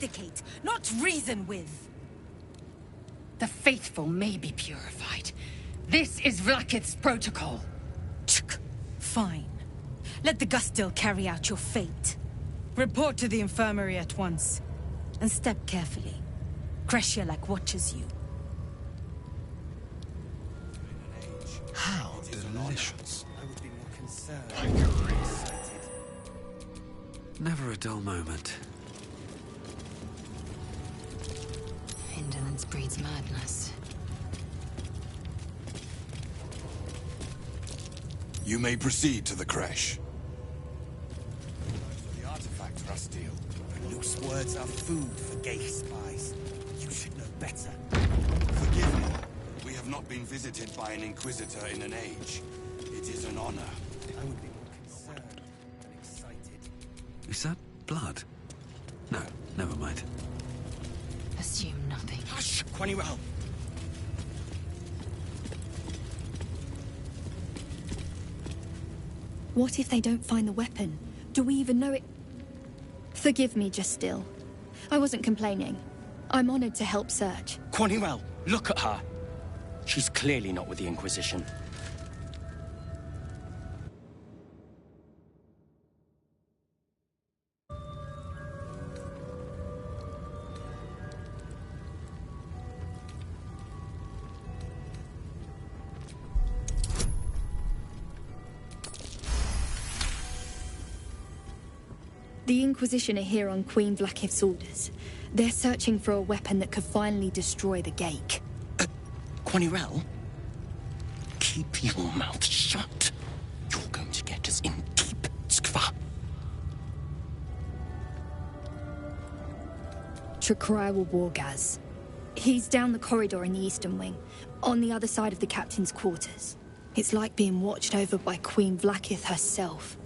Domesticate, not reason with. The faithful may be purified. This is Vlakith's protocol. Fine. Let the Gustil carry out your fate. Report to the infirmary at once. And step carefully. Kreshulak watches you. How delicious. I would be more concerned. Never a dull moment. Indolence breeds madness. You may proceed to the creche. The artifact, Rustil. Loose words are food for gay spies. You should know better. Forgive me. We have not been visited by an Inquisitor in an age. It is an honor. I would be more concerned than excited. Is that blood? No, never mind. Assume nothing. Hush, Quaniwell! What if they don't find the weapon? Do we even know it? Forgive me, just still. I wasn't complaining. I'm honored to help search. Quaniwell, look at her. She's clearly not with the Inquisition. The Inquisition are here on Queen Vlakith's orders. They're searching for a weapon that could finally destroy the Gake. Quaniwell? Keep your mouth shut. You're going to get us in deep, Skva. Trakriwa Wargaz. He's down the corridor in the eastern wing, on the other side of the captain's quarters. It's like being watched over by Queen Vlakith herself.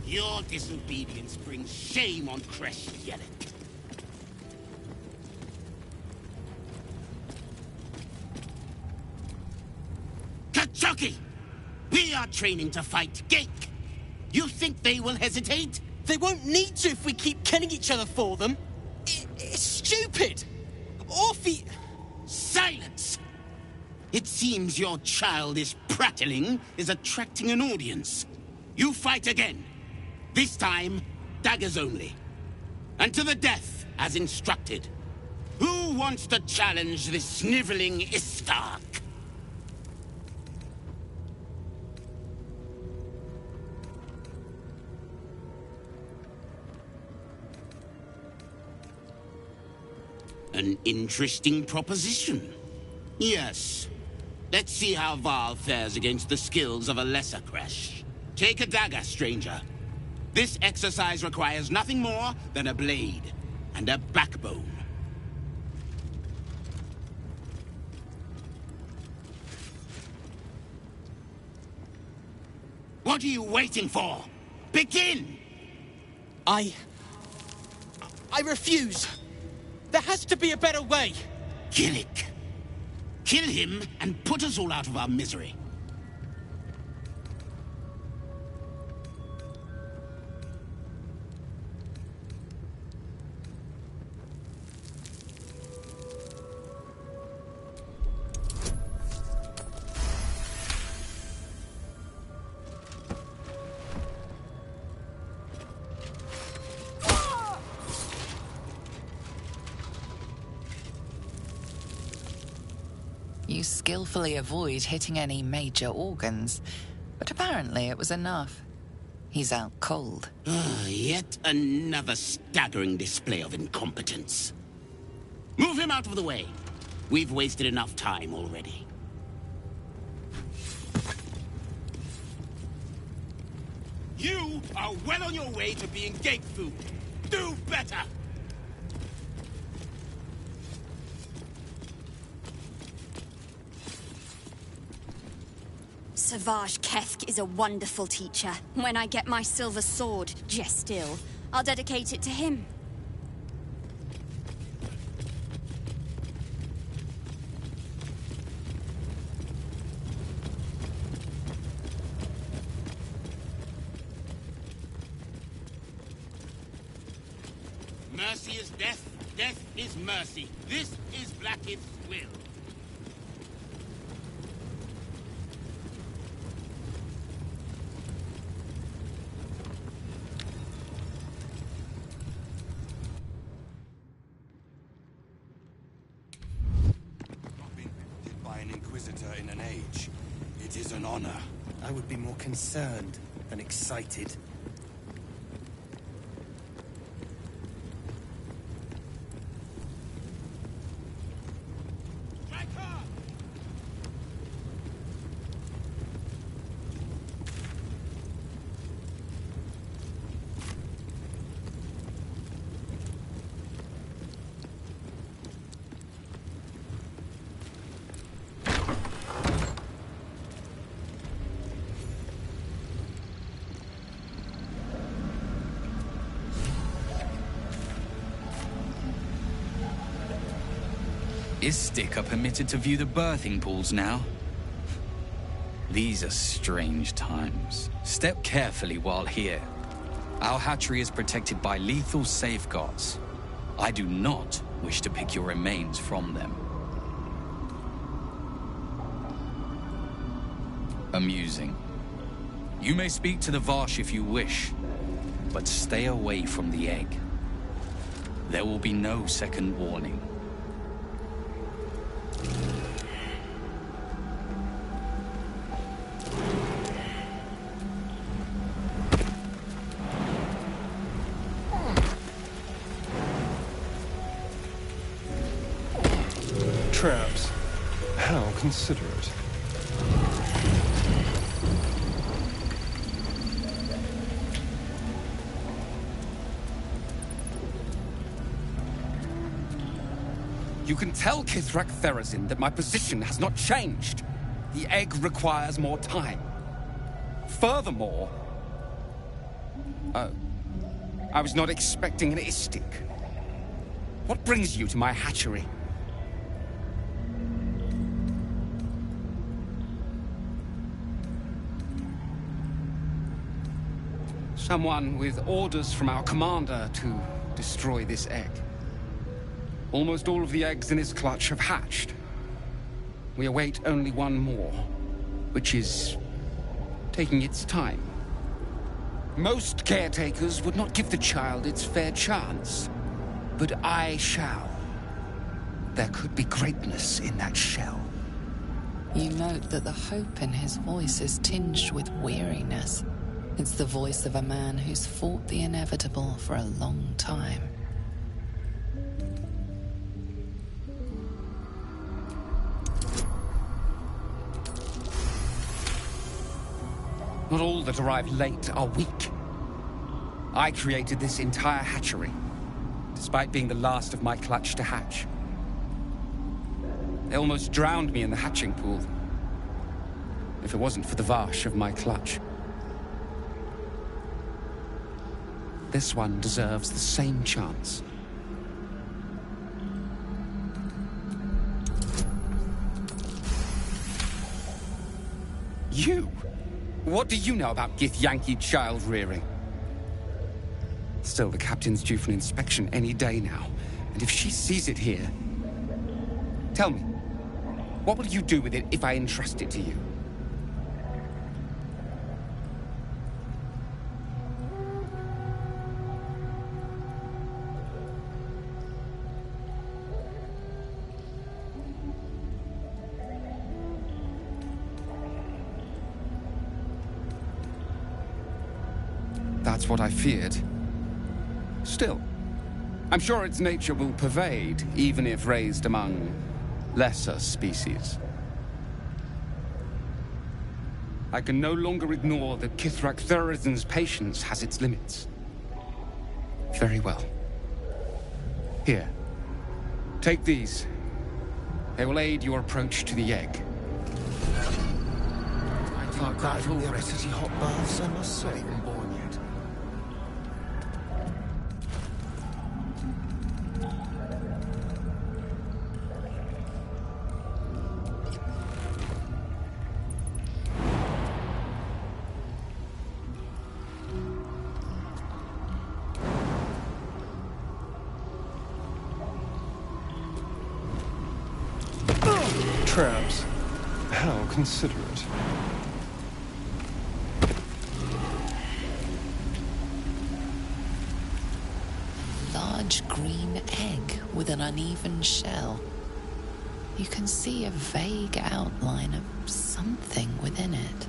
Your disobedience brings shame on Kreshulak. Kachuki! We are training to fight Gake. You think they will hesitate? They won't need to if we keep killing each other for them. It's stupid! Orphe... Silence! It seems your childish prattling is attracting an audience. You fight again. This time, daggers only. And to the death, as instructed. Who wants to challenge this sniveling Istark? An interesting proposition. Yes. Let's see how Val fares against the skills of a lesser Kresh. Take a dagger, stranger. This exercise requires nothing more than a blade and a backbone. What are you waiting for? Begin! I refuse. There has to be a better way. Gillick. Kill him and put us all out of our misery. You skillfully avoid hitting any major organs, but apparently it was enough. He's out cold. Yet another staggering display of incompetence. Move him out of the way. We've wasted enough time already. You are well on your way to being gate food. Do better! Savage Kethk is a wonderful teacher. When I get my silver sword, Jestil, I'll dedicate it to him. Mercy is death, death is mercy. This is Blackith's will. Not been visited by an Inquisitor in an age. It is an honor. I would be more concerned than excited. Is Sticker permitted to view the birthing pools now? These are strange times. Step carefully while here. Our hatchery is protected by lethal safeguards. I do not wish to pick your remains from them. Amusing. You may speak to the Varsh if you wish, but stay away from the egg. There will be no second warning. Traps. How considerate. You can tell Kithrak Therazin that my position has not changed. The egg requires more time. Furthermore... I was not expecting an Istik. What brings you to my hatchery? Someone with orders from our commander to destroy this egg. Almost all of the eggs in its clutch have hatched. We await only one more, which is taking its time. Most caretakers would not give the child its fair chance, but I shall. There could be greatness in that shell. You note that the hope in his voice is tinged with weariness. It's the voice of a man who's fought the inevitable for a long time. Not all that arrive late are weak. I created this entire hatchery, despite being the last of my clutch to hatch. They almost drowned me in the hatching pool, if it wasn't for the Varsh of my clutch. This one deserves the same chance. You? What do you know about Githyanki child rearing? Still, the captain's due for an inspection any day now. And if she sees it here... Tell me, what will you do with it if I entrust it to you? That's what I feared. Still, I'm sure its nature will pervade, even if raised among lesser species. I can no longer ignore that Kithrak Therazin's patience has its limits. Very well. Here. Take these. They will aid your approach to the egg. I can't die from the city hot baths, I must say. Born yet. Traps. How considerate. Large green egg with an uneven shell. You can see a vague outline of something within it.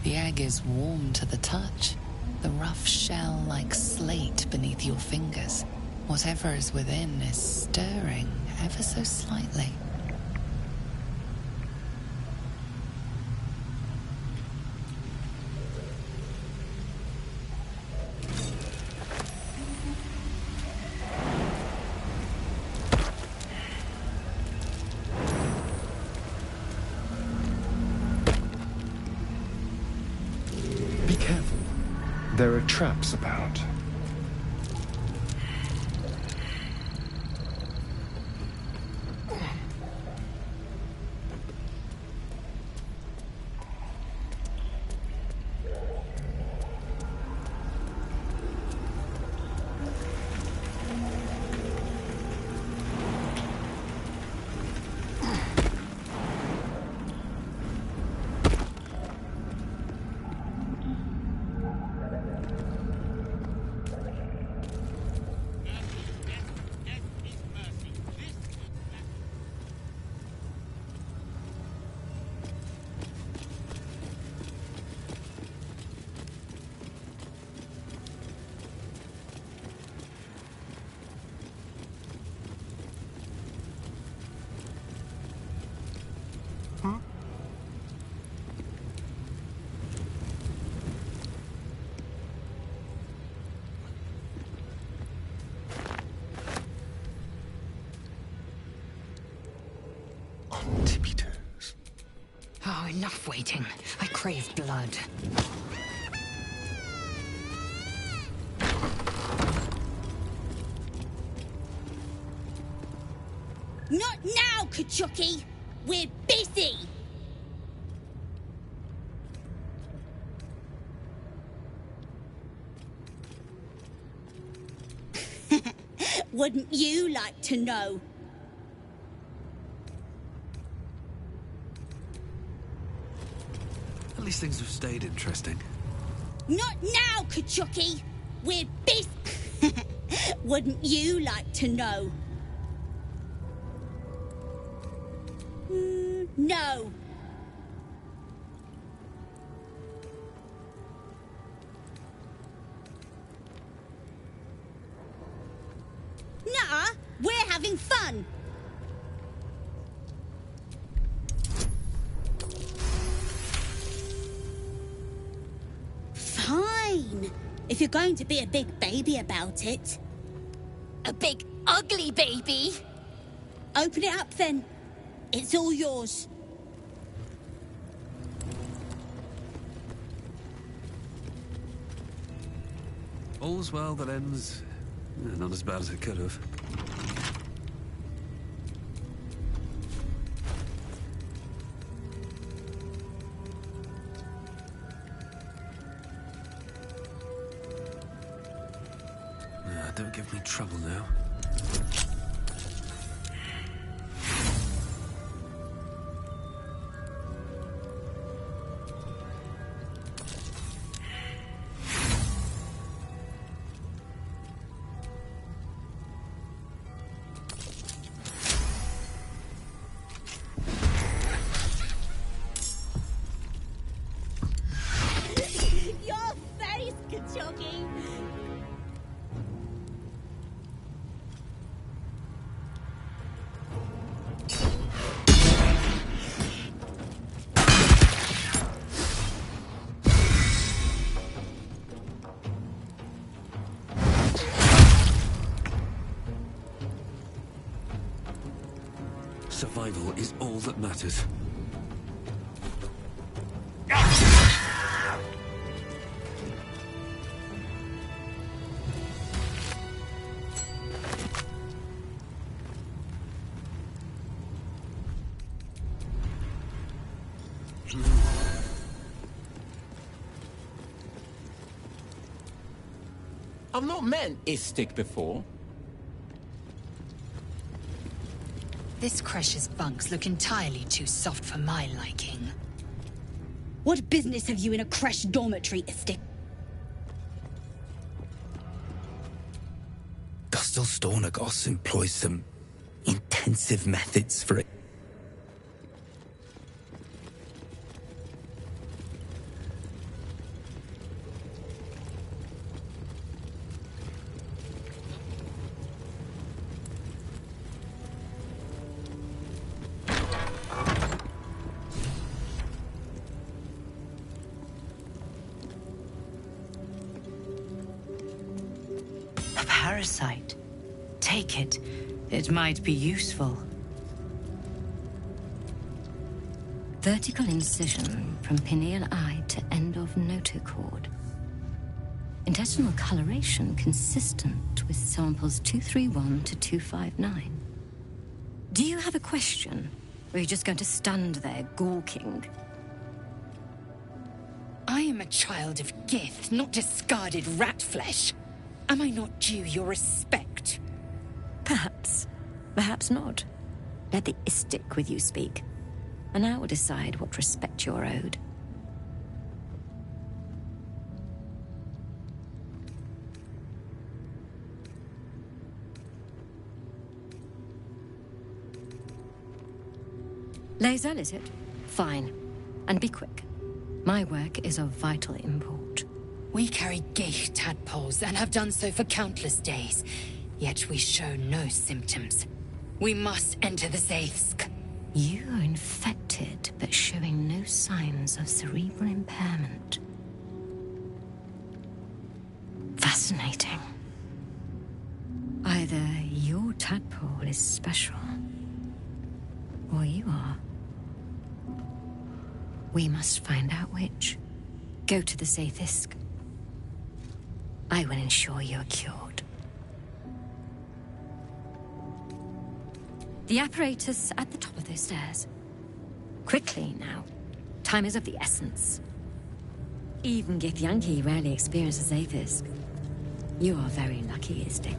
The egg is warm to the touch, the rough shell like slate beneath your fingers. Whatever is within is stirring ever so slightly. Be careful. There are traps about. Oh, enough waiting. I crave blood. Not now, Kachuki! We're busy! Wouldn't you like to know? At least things have stayed interesting. Not now, Kachuki! We're busy! Wouldn't you like to know? No. Nuh-uh, we're having fun. Fine, if you're going to be a big baby about it. A big, ugly baby? Open it up, then. It's all yours. All's well that ends... not as bad as it could have. Don't give me trouble now. Your face, Kachuki! Survival is all that matters. I've not met Istik before. This Cresh's bunks look entirely too soft for my liking. What business have you in a Cresh dormitory, Istik? Gustil Stornagos employs some intensive methods for it. A parasite. Take it. It might be useful. Vertical incision from pineal eye to end of notochord. Intestinal coloration consistent with samples 231 to 259. Do you have a question? Or are you just going to stand there gawking? I am a child of Gith, not discarded rat flesh. Am I not due your respect? Perhaps. Perhaps not. Let the Istik with you speak, and I will decide what respect you're owed. Lae'zel, is it? Fine. And be quick. My work is of vital import. We carry Geich tadpoles and have done so for countless days, yet we show no symptoms. We must enter the Zaithsk. You are infected, but showing no signs of cerebral impairment. Fascinating. Either your tadpole is special, or you are. We must find out which. Go to the Zaithsk. I will ensure you're cured. The apparatus at the top of those stairs. Quickly now. Time is of the essence. Even Githyanki rarely experiences Zaithsk. You are very lucky, Istik.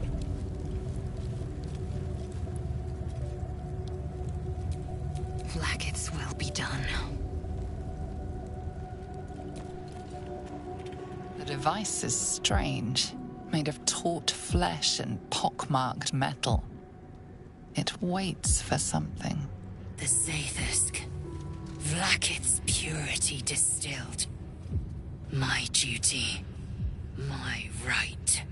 Blackets will be done. The device is strange, made of taut flesh and pockmarked metal. It waits for something. The Zaithsk. Vlaakith's purity distilled. My duty. My right.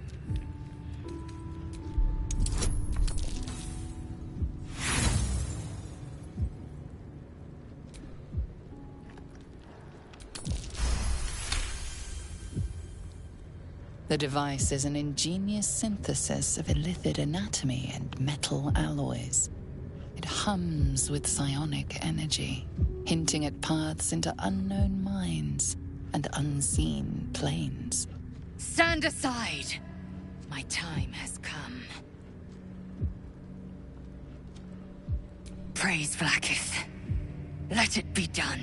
The device is an ingenious synthesis of illithid anatomy and metal alloys. It hums with psionic energy, hinting at paths into unknown minds and unseen planes. Stand aside! My time has come. Praise Vlaakith. Let it be done.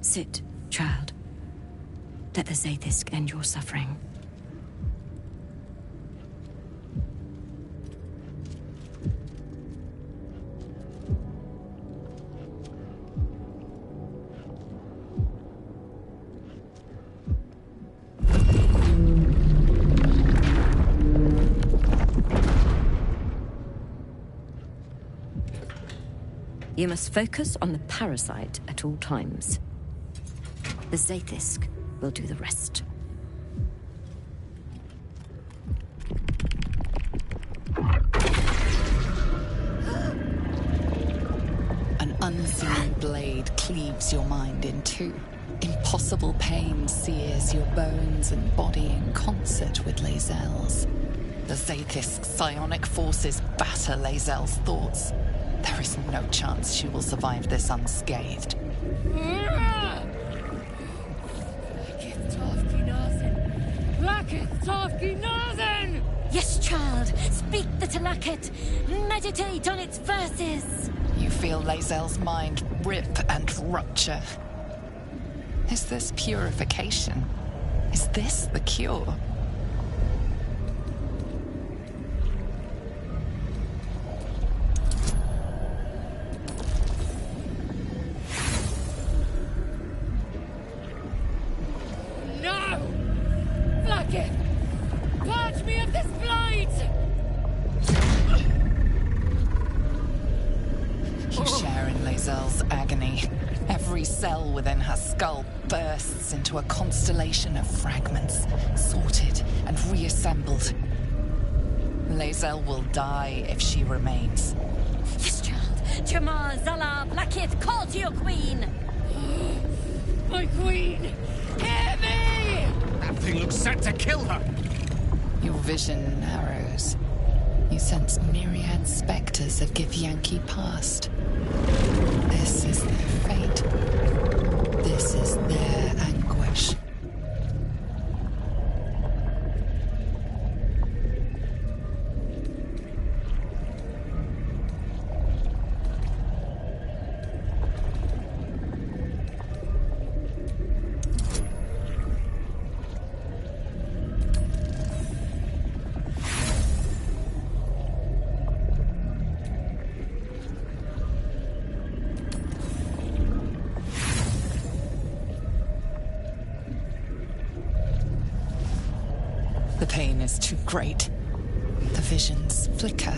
Sit, child. Let the Zaithsk end your suffering. You must focus on the parasite at all times. The Zaithsk will do the rest. An unseen blade cleaves your mind in two. Impossible pain sears your bones and body in concert with Lae'zel's. The Zaithsk's psionic forces batter Lae'zel's thoughts. There is no chance she will survive this unscathed. Yes, child. Speak the Talaket. Meditate on its verses. You feel Lae'zel's mind rip and rupture. Is this purification? Is this the cure? Every cell within her skull bursts into a constellation of fragments, sorted and reassembled. Lae'zel will die if she remains. Yes, child. Jamar, Zala, Blackith, call to your queen! My queen! Hear me! That thing looks set to kill her! Your vision narrows. You sense myriad spectres of Githyanki past. This is their fate. This is their anguish. The pain is too great. The visions flicker,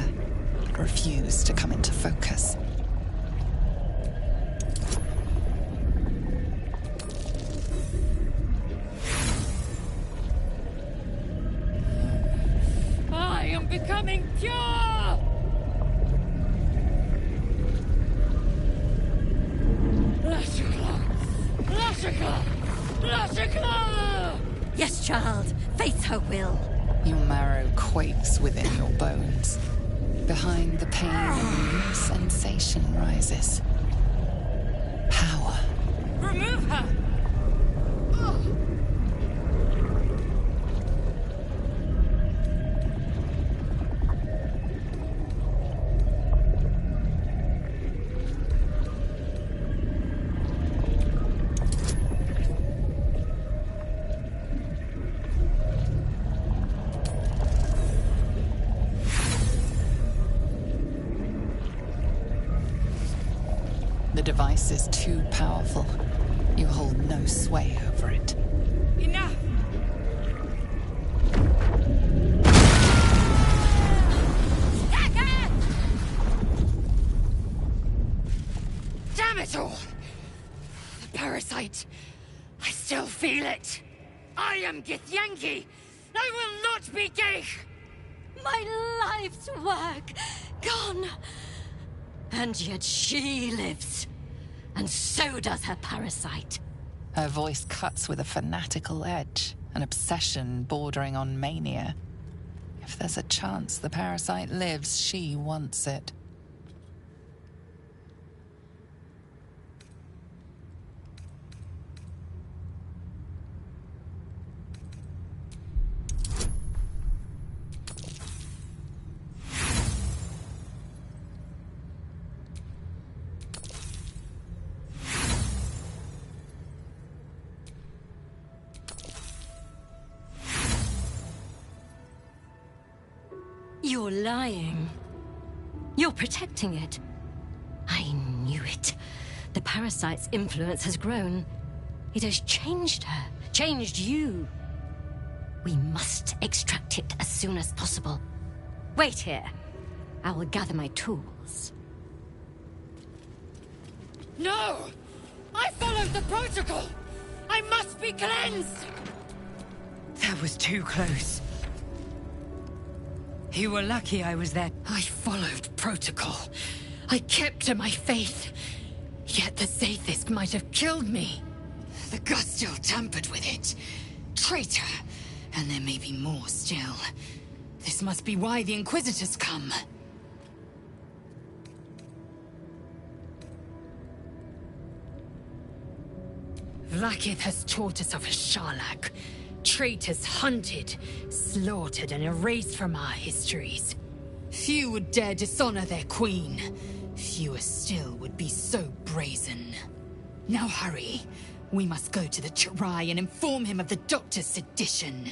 refuse to come into focus. I am becoming pure! Lashika! Lashika! Lashika! Yes, child. Face her will. Your marrow quakes within your bones. Behind the pain, a new sensation rises. Power. Remove her! The device is too powerful. You hold no sway over it. Enough! Damn it all! The parasite. I still feel it. I am Githyanki. I will not be gay. My life's work gone. And yet she lives. And so does her parasite. Her voice cuts with a fanatical edge, an obsession bordering on mania. If there's a chance the parasite lives, she wants it. You're lying. You're protecting it. I knew it. The parasite's influence has grown. It has changed her, changed you. We must extract it as soon as possible. Wait here. I will gather my tools. No! I followed the protocol! I must be cleansed! That was too close. You were lucky I was there. I followed protocol. I kept to my faith. Yet the Zaithisk might have killed me. The Gustil tampered with it. Traitor. And there may be more still. This must be why the Inquisitors come. Vlakith has taught us of a Sharlak. Traitors hunted, slaughtered, and erased from our histories. Few would dare dishonor their queen. Fewer still would be so brazen. Now hurry. We must go to the Chirai and inform him of the Doctor's sedition.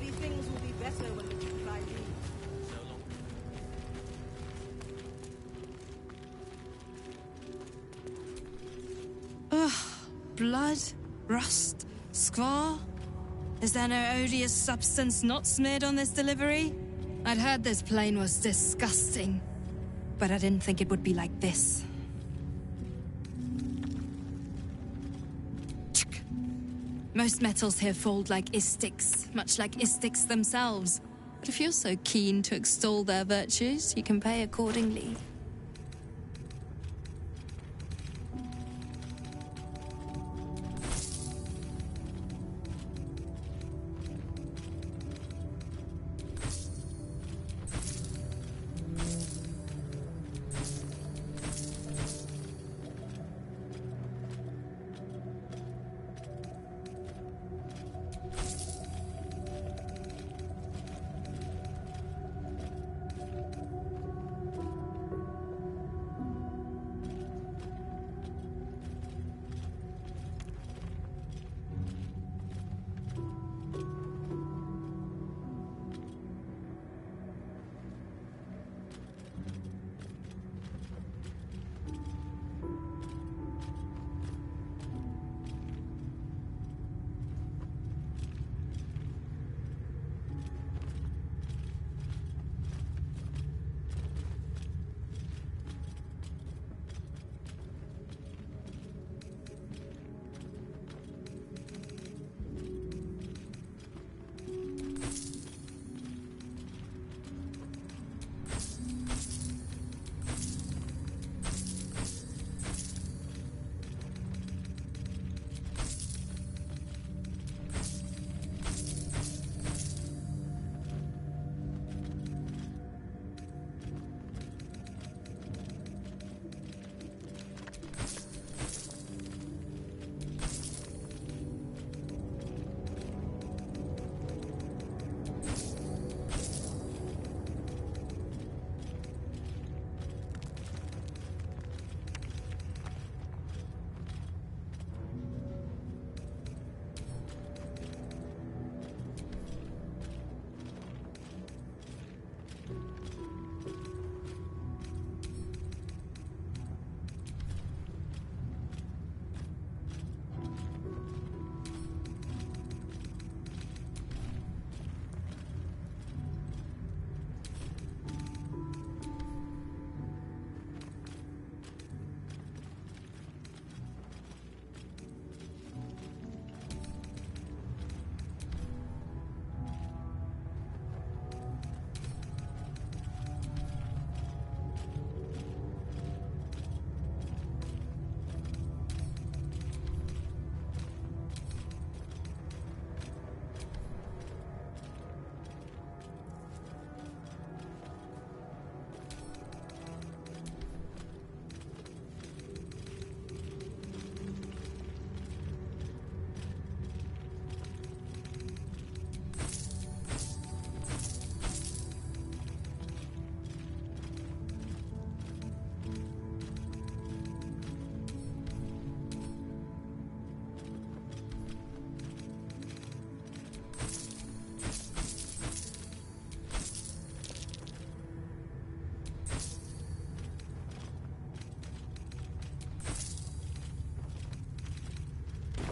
Maybe things will be better when the supply leaves. So long. Ugh. Blood? Rust? Squall? Is there no odious substance not smeared on this delivery? I'd heard this plane was disgusting, but I didn't think it would be like this. Most metals here fold like istics, much like istics themselves. But if you're so keen to extol their virtues, you can pay accordingly.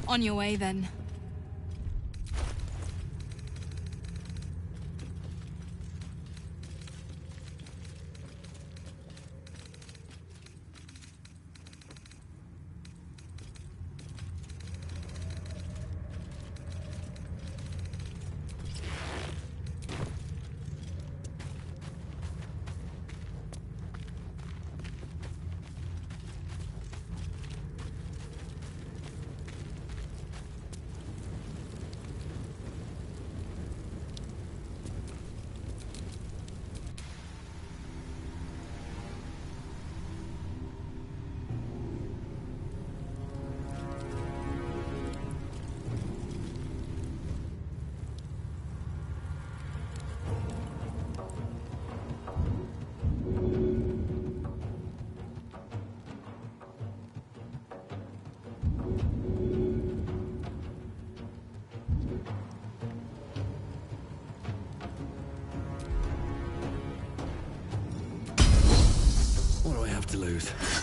On your way, then. truth.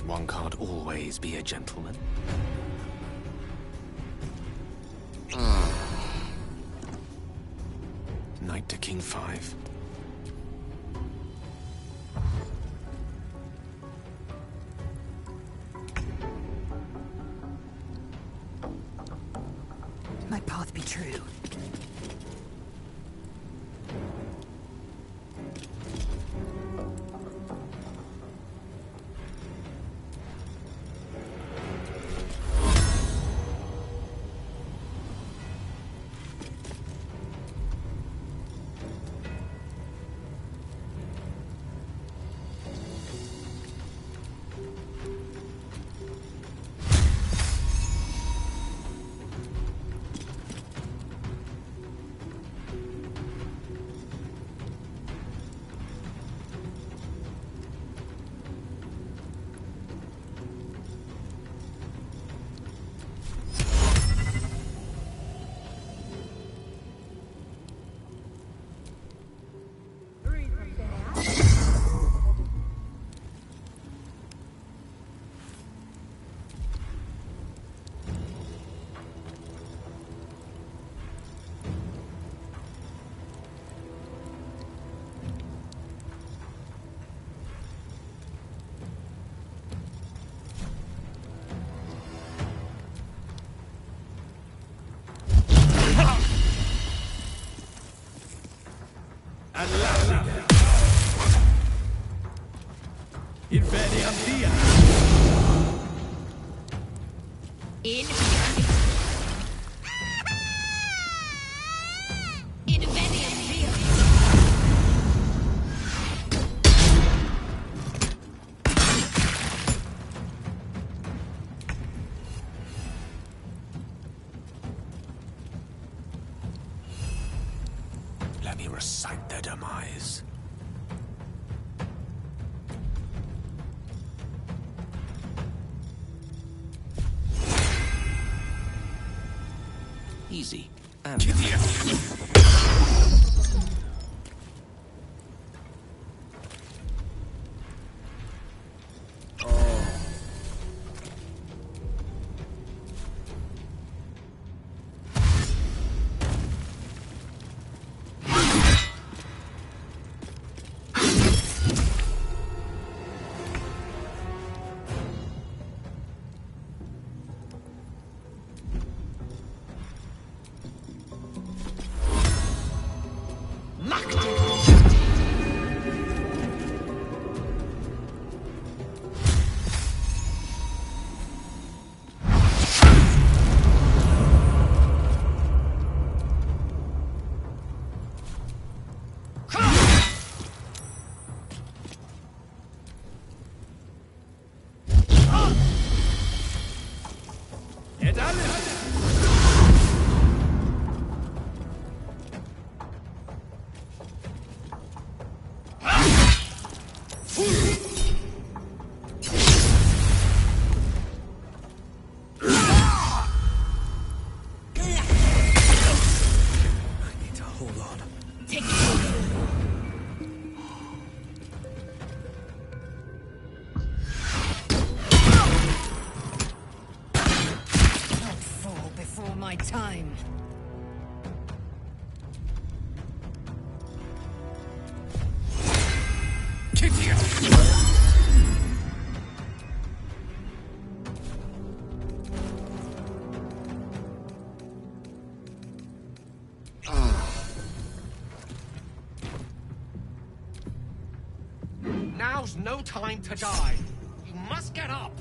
One can't always be a gentleman. Knight to King 5. My path be true. Let me recite their demise. Easy. My time. Now's no time to die. You must get up.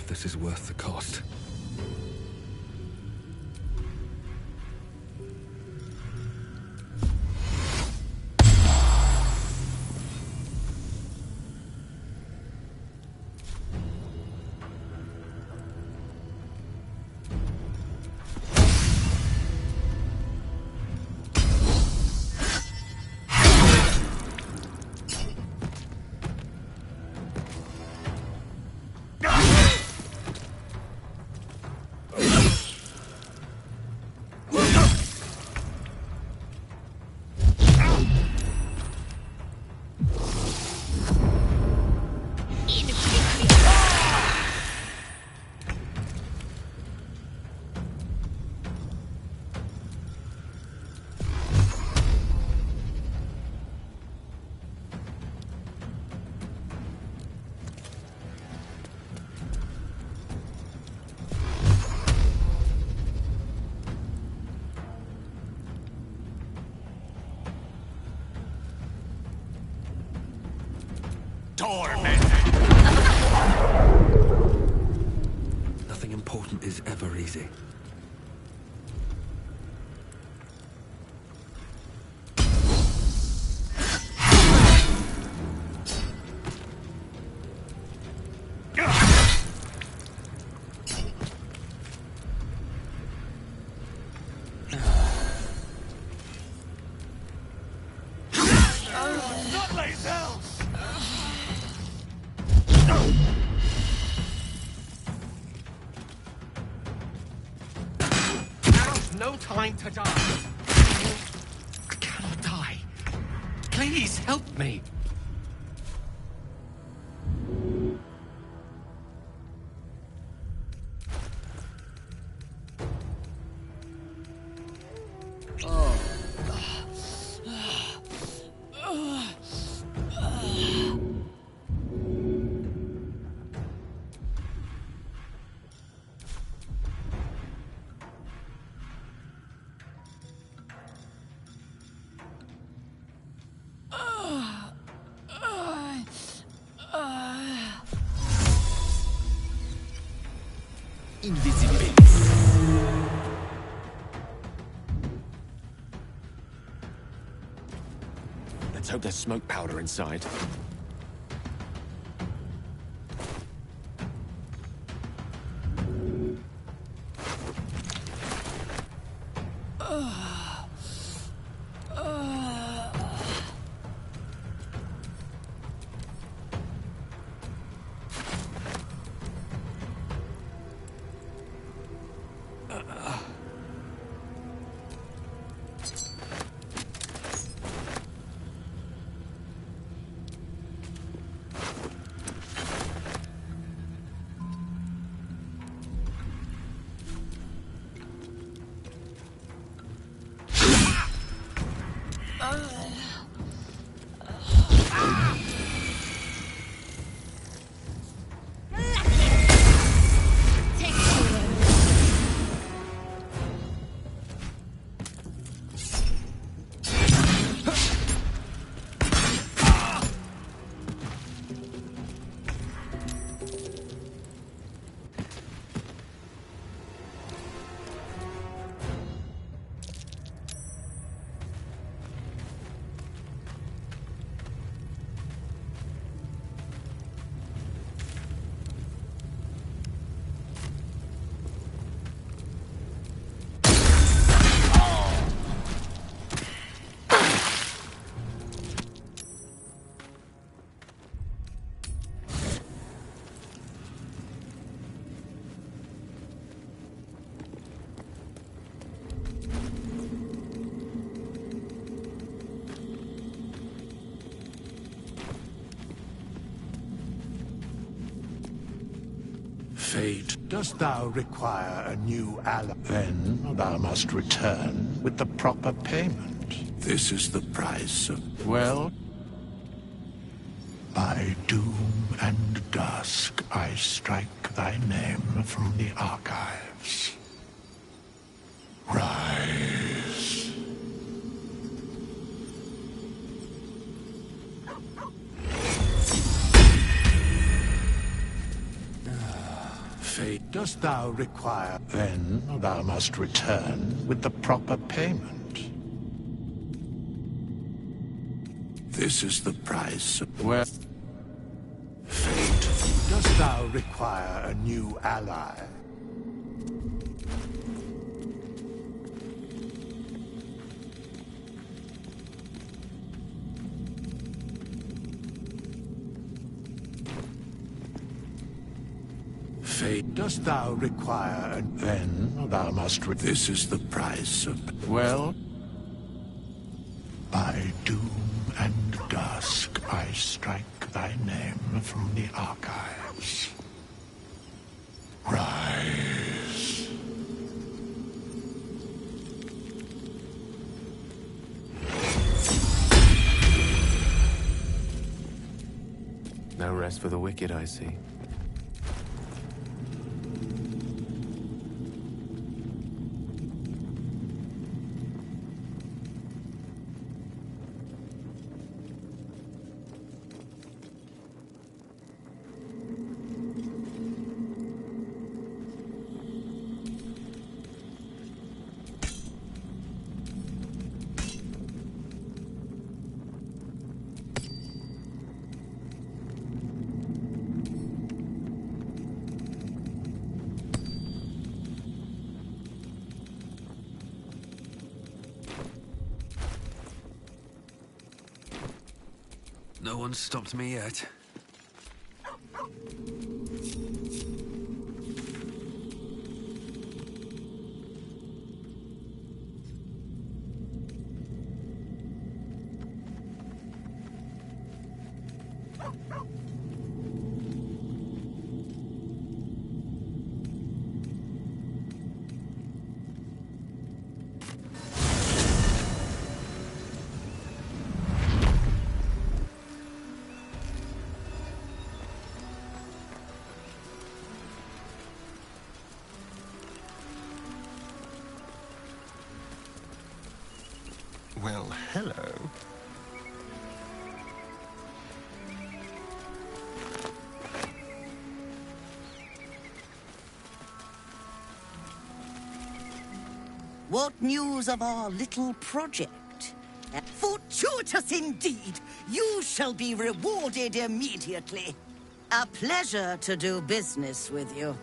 if this is worth the cost. Nothing important is ever easy. No time to die. I cannot die. Please help me. Let's hope there's smoke powder inside. Fate, dost thou require a new ally? Then thou must return with the proper payment. This is the price of, well, by doom and dusk I strike thy name from the archives. Rise. Fate dost thou require? Then thou must return with the proper payment. This is the price. Well, Fate, dost thou require a new ally? Fate, dost thou require? And then thou must. This is the price of. Well, by doom and dusk, I strike thy name from the archives. Rise. No rest for the wicked, I see. No one's stopped me yet. Well, hello. What news of our little project? Fortuitous indeed! You shall be rewarded immediately. A pleasure to do business with you.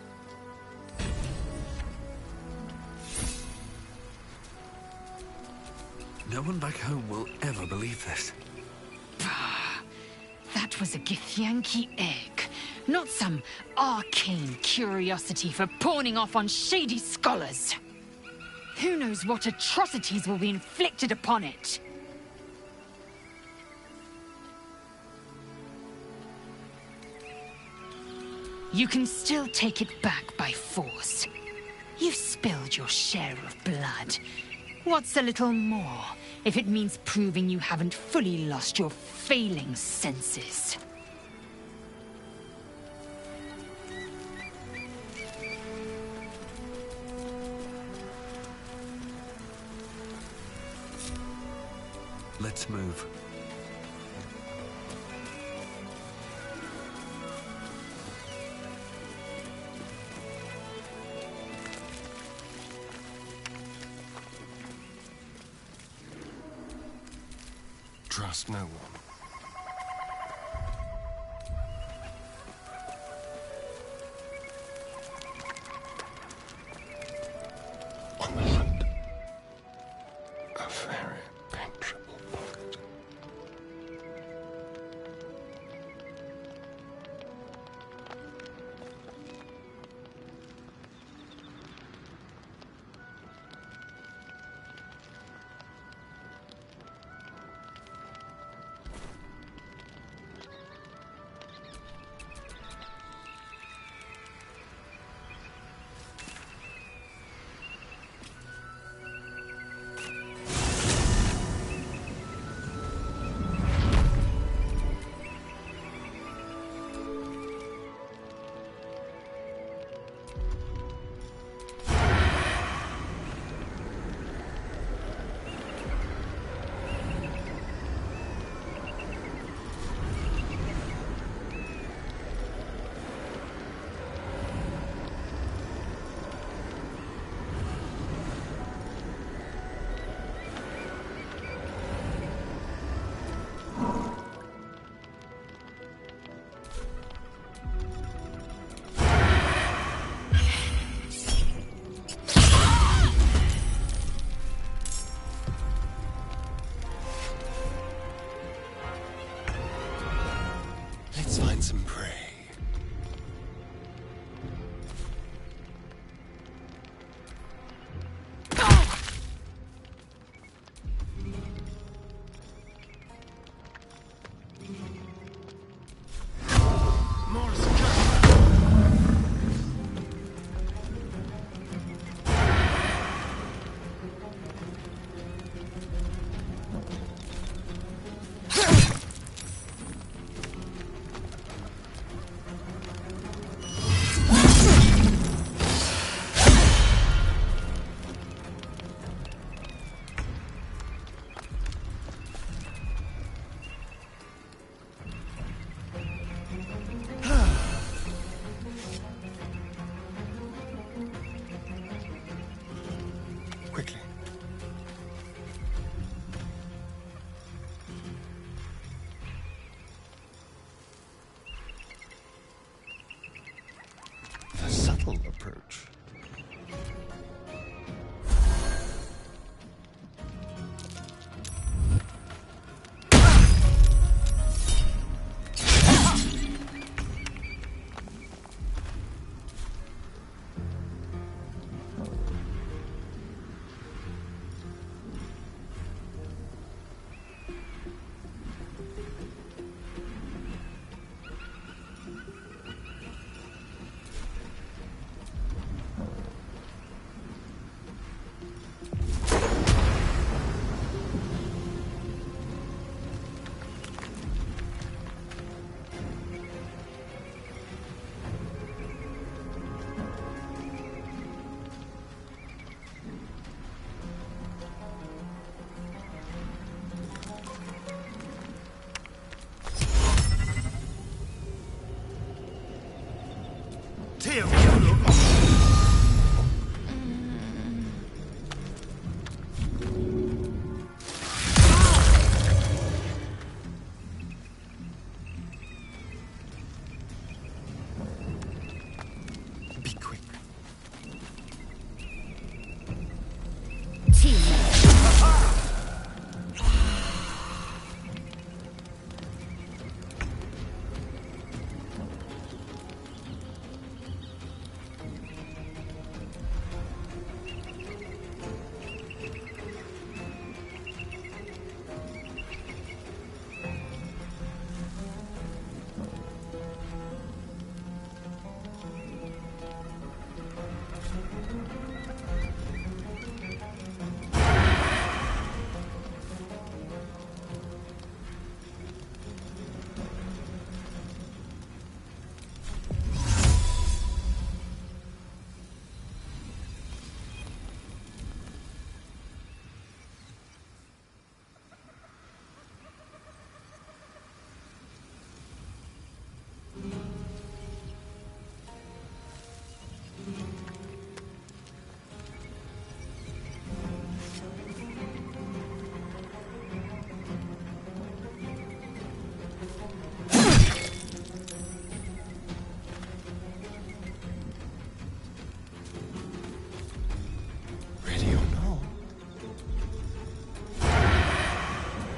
No one back home will ever believe this. That was a Githyanki egg, not some arcane curiosity for pawning off on shady scholars. Who knows what atrocities will be inflicted upon it? You can still take it back by force. You've spilled your share of blood. What's a little more, if it means proving you haven't fully lost your failing senses? Let's move. Trust no one. On the hunt. A very penetrable pocket. subtle approach.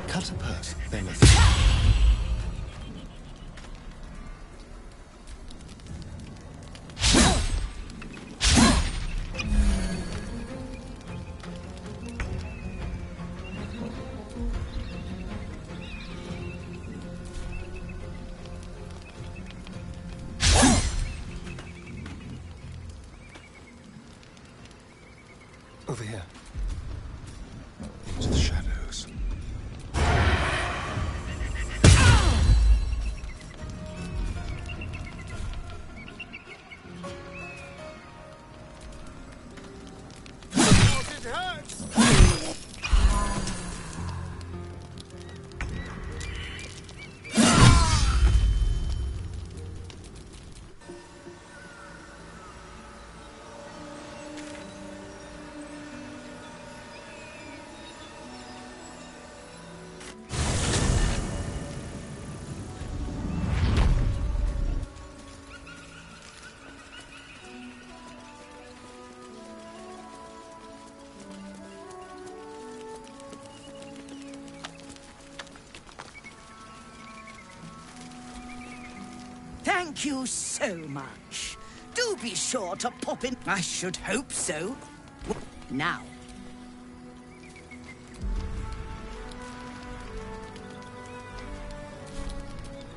Cut a purse, then a... Over here. Into the shadows. Thank you so much. Do be sure to pop in. I should hope so. Now.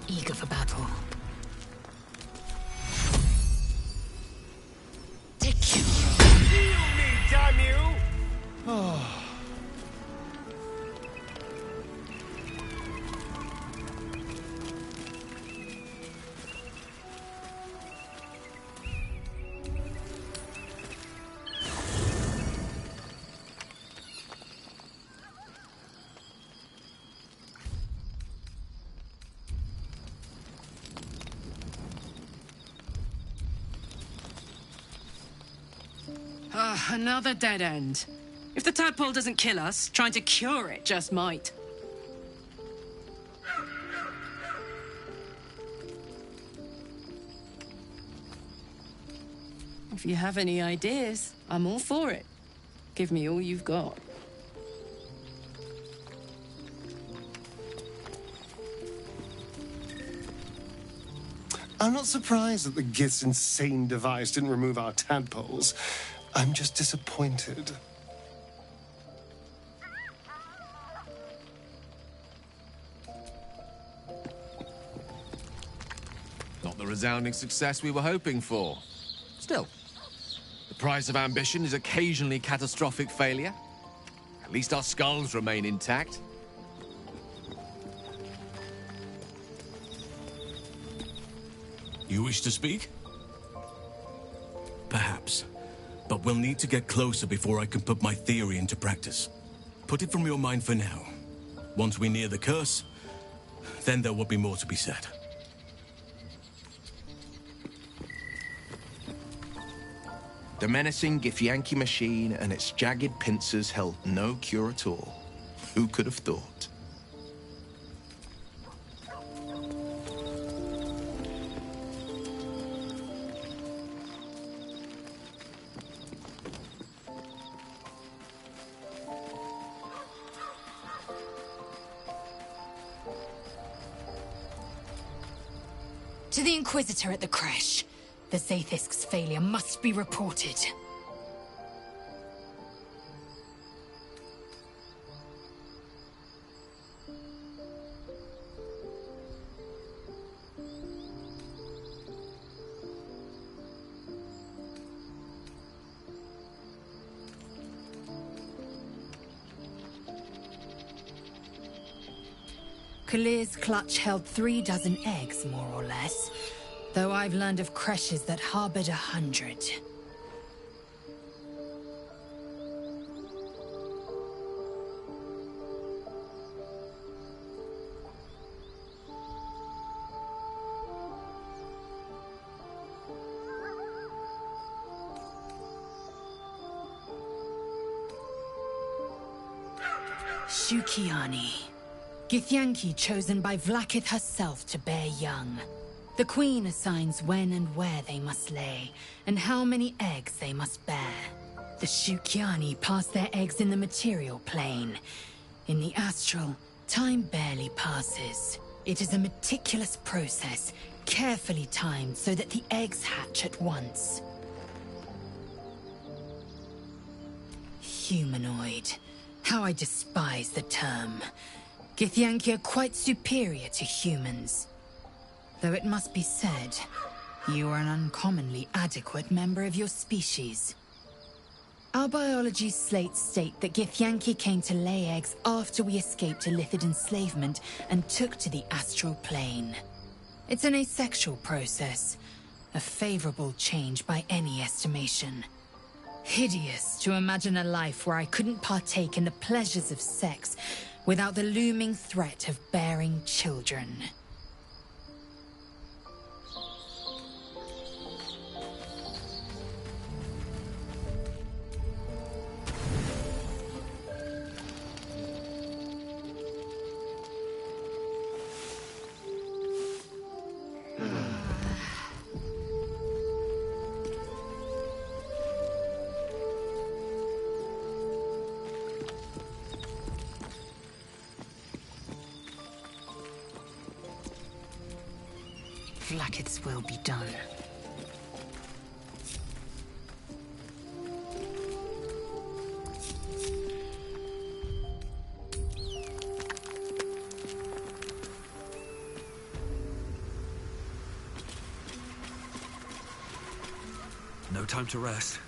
Eager for battle. Heal me, damn you! Oh. Another dead end. If the tadpole doesn't kill us, trying to cure it just might. If you have any ideas, I'm all for it. Give me all you've got. I'm not surprised that the Gith's insane device didn't remove our tadpoles. I'm just disappointed. Not the resounding success we were hoping for. Still, the price of ambition is occasionally catastrophic failure. At least our skulls remain intact. You wish to speak? Perhaps. But we'll need to get closer before I can put my theory into practice. Put it from your mind for now. Once we near the curse, then there will be more to be said. The menacing Githyanki machine and its jagged pincers held no cure at all. Who could have thought? To the Inquisitor at the creche. The Zaithisk's failure must be reported. Kalir's clutch held 36 eggs, more or less. Though I've learned of creches that harbored 100. Shukiani. Githyanki chosen by Vlaakith herself to bear young. The Queen assigns when and where they must lay, and how many eggs they must bear. The Shukiani pass their eggs in the material plane. In the astral, time barely passes. It is a meticulous process, carefully timed so that the eggs hatch at once. Humanoid. How I despise the term. Githyanki are quite superior to humans. Though it must be said, you are an uncommonly adequate member of your species. Our biology slates state that Githyanki came to lay eggs after we escaped Illithid enslavement and took to the astral plane. It's an asexual process, a favorable change by any estimation. Hideous to imagine a life where I couldn't partake in the pleasures of sex without the looming threat of bearing children. Vlaakith's will be done. No time to rest.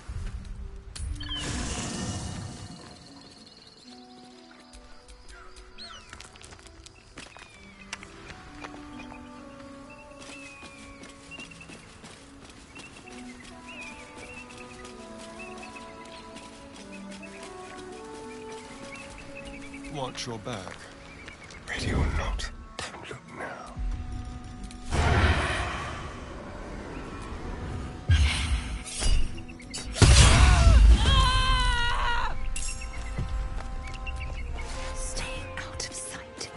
Watch your back. Ready or not, don't look now. Staying out of sight.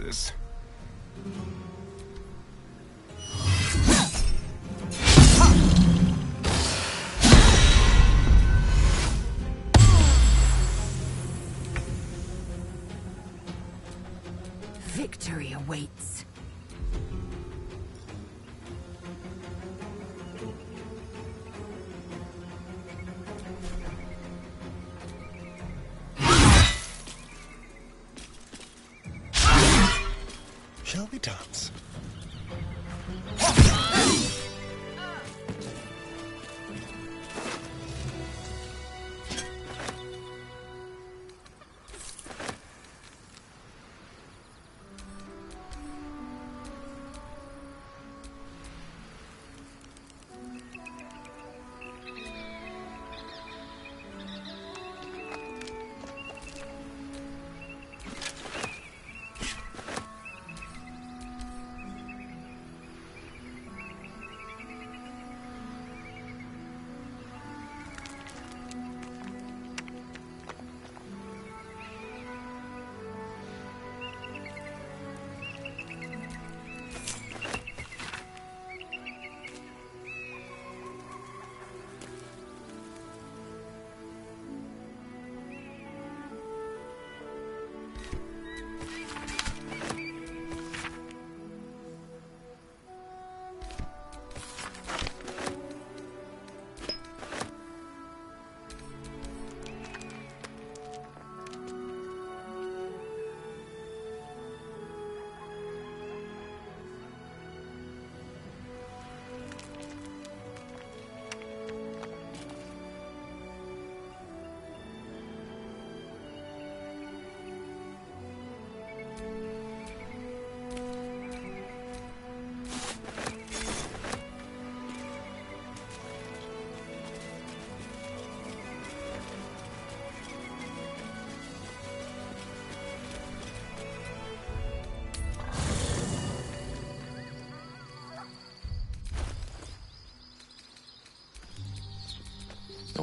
this. Victory awaits. Shall we dance?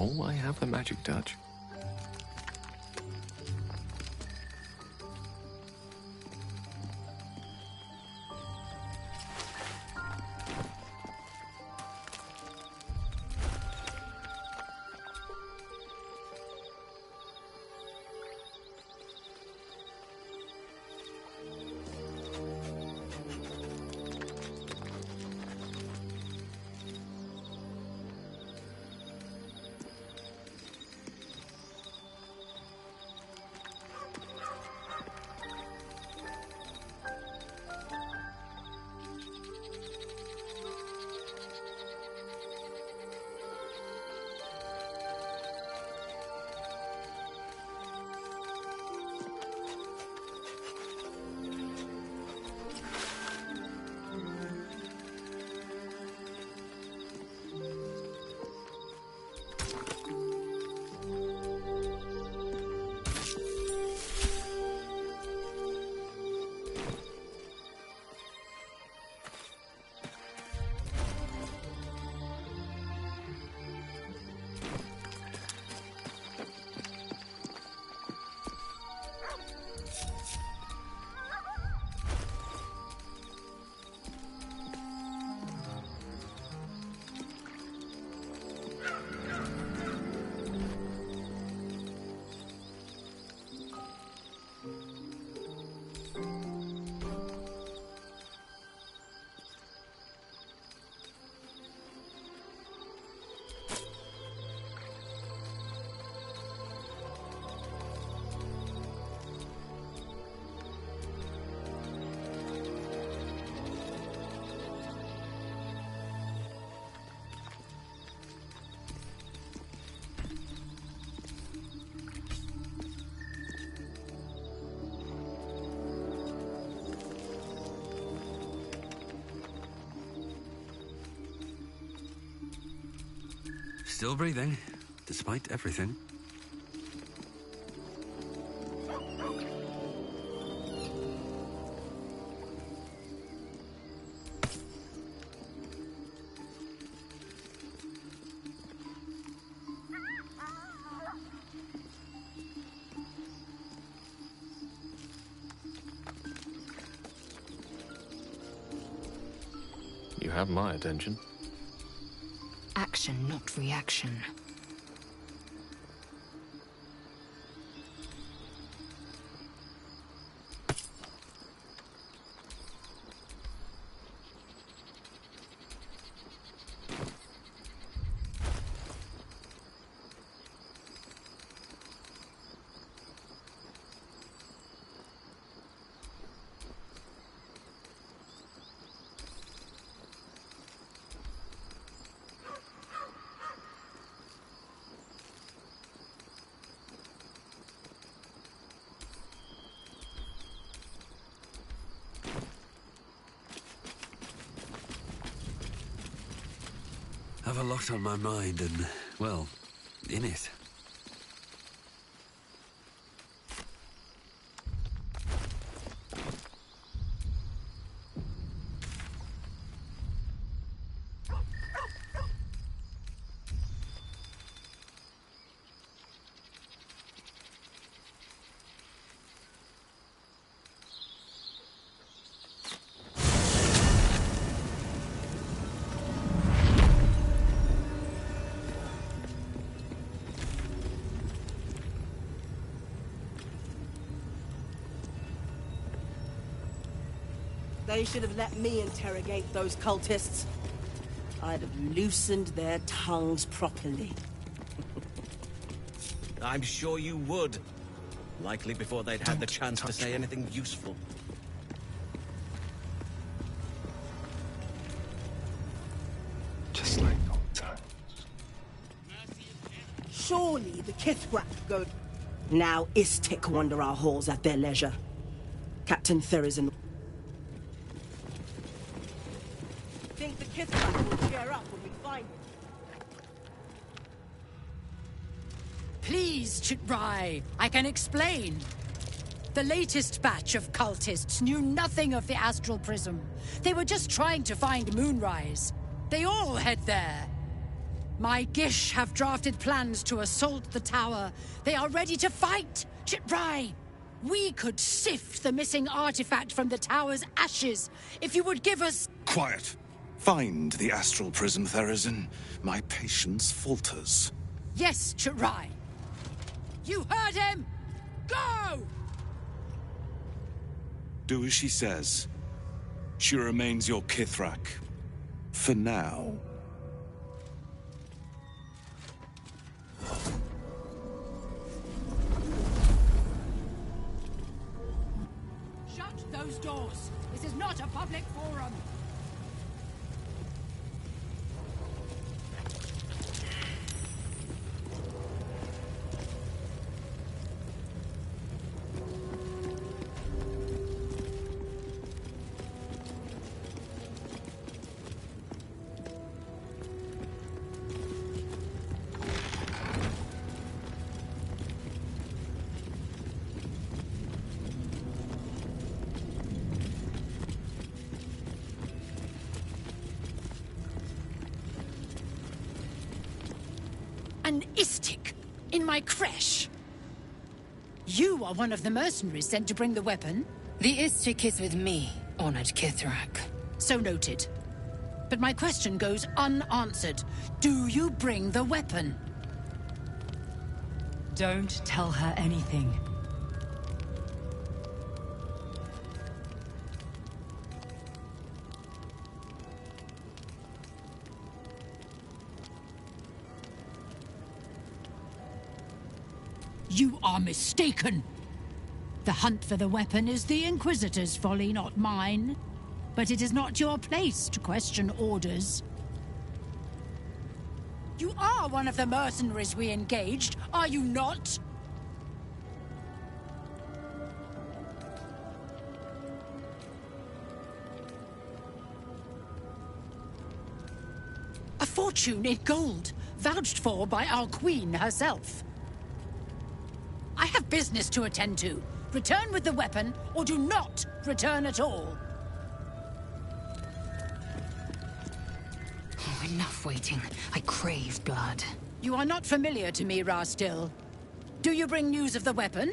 Oh, I have the magic touch. Still breathing, despite everything. have my attention. Action, not reaction. Have a lot on my mind and, well, in it. They should have let me interrogate those cultists. I'd have loosened their tongues properly. I'm sure you would. Likely before they'd had the chance to say anything useful. Just like old times. Surely the Kithrak go... Now Istik wander our halls at their leisure. Captain Therizin... Think the Kithrak will cheer up when we find him. Please, Chitrai, I can explain. The latest batch of cultists knew nothing of the Astral Prism. They were just trying to find Moonrise. They all head there. My Gish have drafted plans to assault the tower. They are ready to fight, Chitrai. We could sift the missing artifact from the tower's ashes if you would give us... Quiet. Find the Astral Prism, Therizin. My patience falters. Yes, Chitrai. You heard him! Go! Do as she says. She remains your Kithrak. For now. Shut those doors. This is not a public forum. An Istik in my creche. You are one of the mercenaries sent to bring the weapon? The Istik is with me, honored Kithrak. So noted. But my question goes unanswered. Do you bring the weapon? Don't tell her anything. You are mistaken. The hunt for the weapon is the Inquisitor's folly, not mine. But it is not your place to question orders. You are one of the mercenaries we engaged, are you not? A fortune in gold, vouched for by our queen herself. I have business to attend to. Return with the weapon, or do not return at all. Oh, enough waiting. I crave blood. You are not familiar to me, Rastil. Do you bring news of the weapon?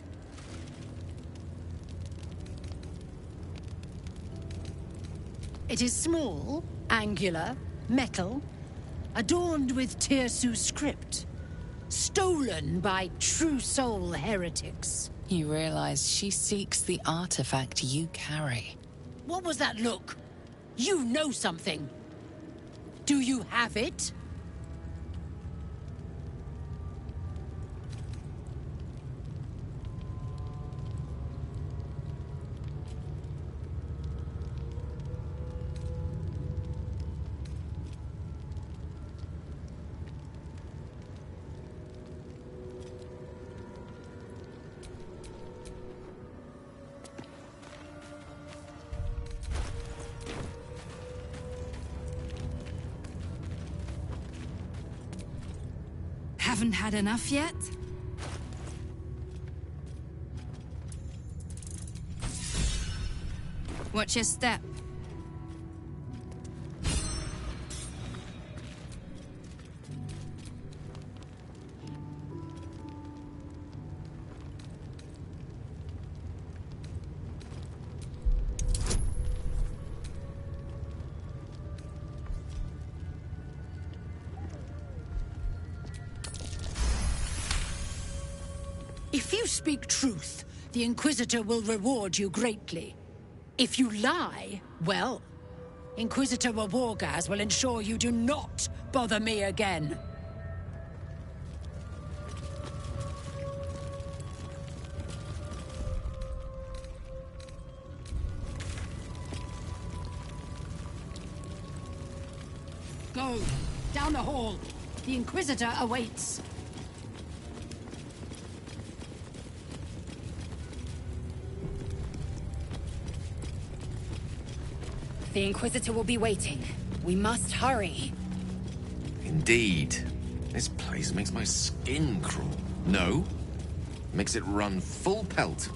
It is small, Angular, metal, adorned with Tirsu script. Stolen by true soul heretics. You realize she seeks the artifact you carry. What was that look? You know something. Do you have it? Haven't had enough yet? Watch your step. If you speak truth, the Inquisitor will reward you greatly. If you lie, well, Inquisitor Wargaz will ensure you do not bother me again. Go, down the hall. The Inquisitor awaits. The Inquisitor will be waiting. We must hurry. Indeed. This place makes my skin crawl. No. Makes it run full pelt.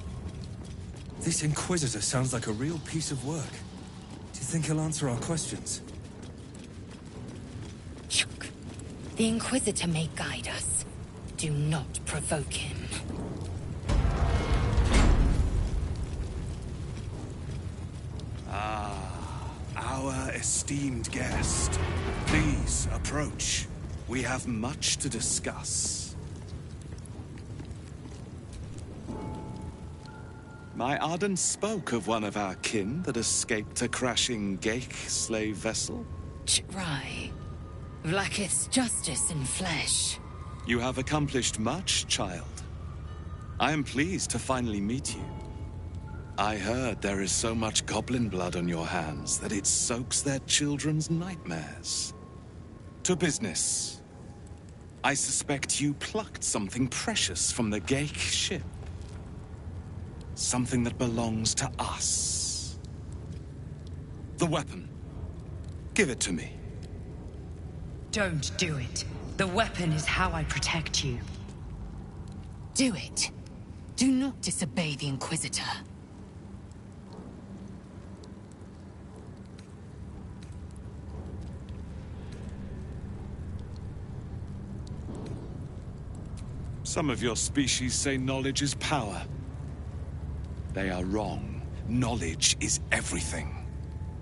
This Inquisitor sounds like a real piece of work. Do you think he'll answer our questions? The Inquisitor may guide us. Do not provoke him. Our esteemed guest, please approach. We have much to discuss. My Arden spoke of one of our kin that escaped a crashing Geik slave vessel. Bg3. Vlaakith's justice in flesh. You have accomplished much, child. I am pleased to finally meet you. I heard there is so much goblin blood on your hands that it soaks their children's nightmares. To business. I suspect you plucked something precious from the Geik ship. Something that belongs to us. The weapon. Give it to me. Don't do it. The weapon is how I protect you. Do it. Do not disobey the Inquisitor. Some of your species say knowledge is power. They are wrong. Knowledge is everything.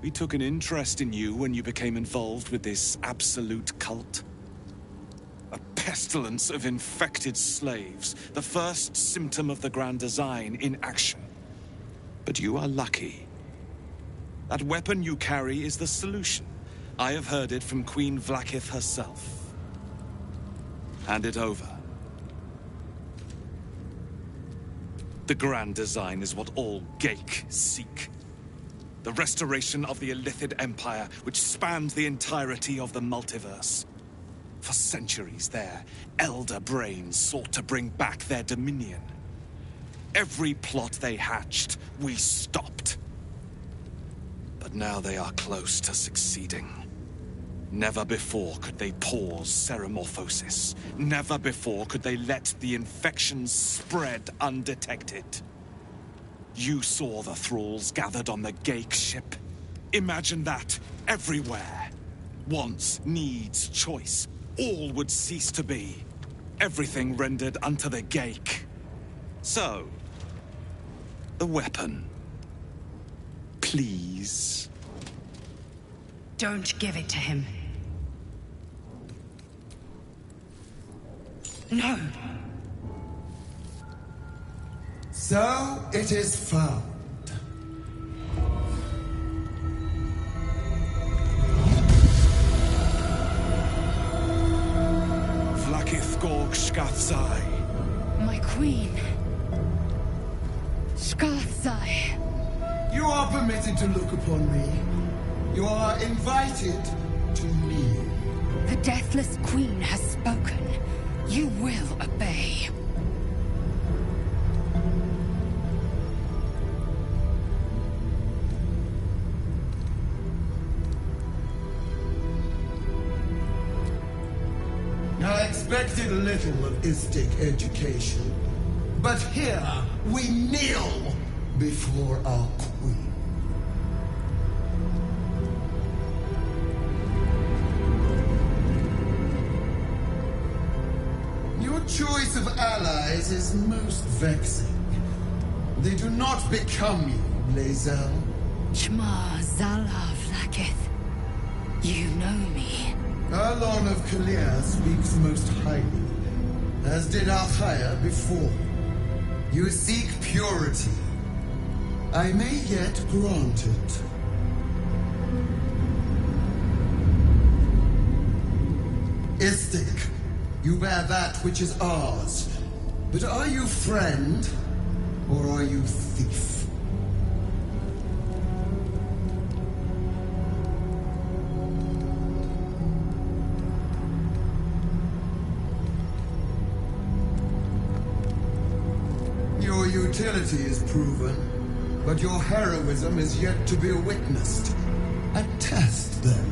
We took an interest in you when you became involved with this absolute cult. A pestilence of infected slaves, the first symptom of the Grand Design in action. But you are lucky. That weapon you carry is the solution. I have heard it from Queen Vlaakith herself. Hand it over. The Grand Design is what all Geik seek. The restoration of the Illithid Empire, which spans the entirety of the multiverse. For centuries, their elder brains sought to bring back their dominion. Every plot they hatched, we stopped. But now they are close to succeeding. Never before could they pause ceremorphosis. Never before could they let the infections spread undetected. You saw the thralls gathered on the Geik ship. Imagine that, everywhere. Wants, needs, choice. All would cease to be. Everything rendered unto the Geik. So, the weapon. Please. Don't give it to him. No! So it is found. Vlakith Gorg Skathzai. My queen. Skathzai. You are permitted to look upon me. You are invited to kneel. The Deathless Queen has spoken. You will obey. I expected little of Istic education, but here we kneel before our queen. Your choice of allies is most vexing. They do not become you, Lae'zel. Shma Zala Vlakith. You know me. Arlon of Kalir speaks most highly, as did Alchaya before. You seek purity. I may yet grant it. Istic, you bear that which is ours. But are you friend, or are you thief? Your utility is proven, but your heroism is yet to be witnessed. A test, then,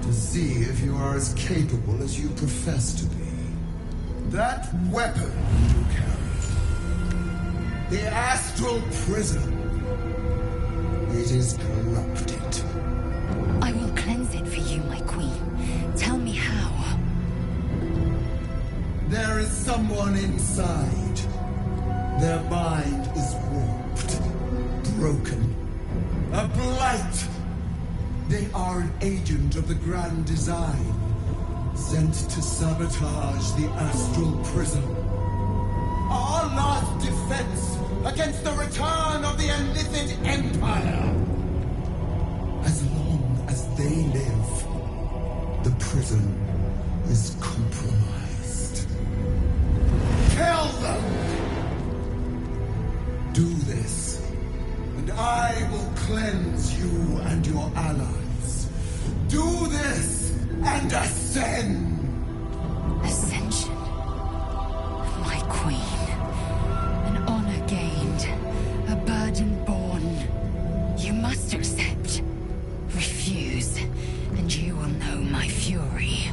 to see if you are as capable as you profess to be. That weapon you carry, the astral prison, it is corrupted. I will cleanse it for you, my queen. Tell me how. There is someone inside. Their mind is warped, broken, a blight. They are an agent of the Grand Design, sent to sabotage the astral prison. Our last defense against the return of the Illithid Empire. As long as they live, the prison is compromised. Kill them! Do this, and I will cleanse you and your allies. Do this, and ascend! Ascension. My queen. An honor gained. A burden borne. You must accept. Refuse, and you will know my fury.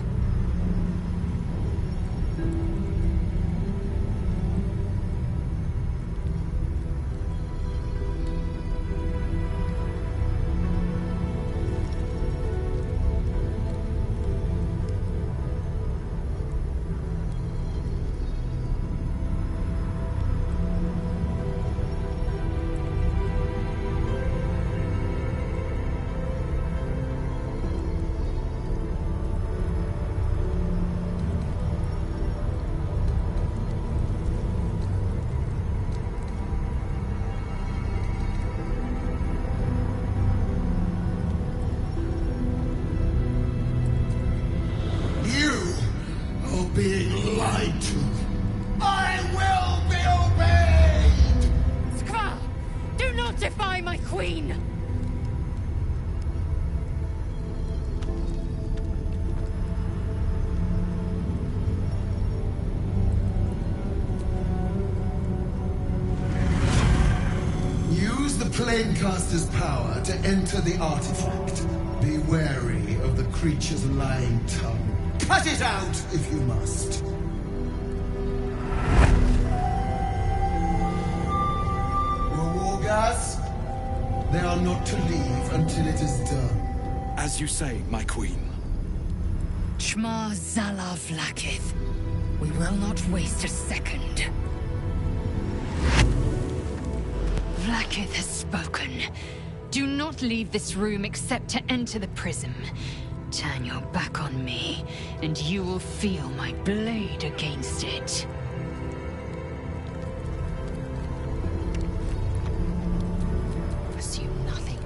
Being lied to. I will be obeyed! Skva! Do not defy my queen! Use the Planecaster's power to enter the artifact. Be wary of the creature's lying tongue. Cut it out if you must. Your war gas? They are not to leave until it is done. As you say, my queen. Shma Zala Vlakith. We will not waste a second. Vlakith has spoken. Do not leave this room except to enter the prism. Turn your back on me, and you will feel my blade against it. Assume nothing.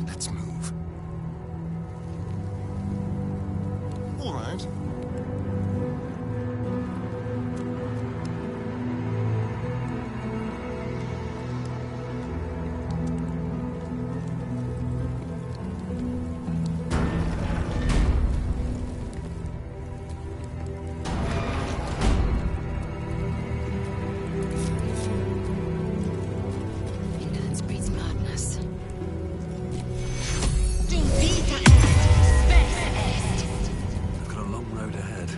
Let's move. All right. Indolence breeds madness. I've got a long road ahead.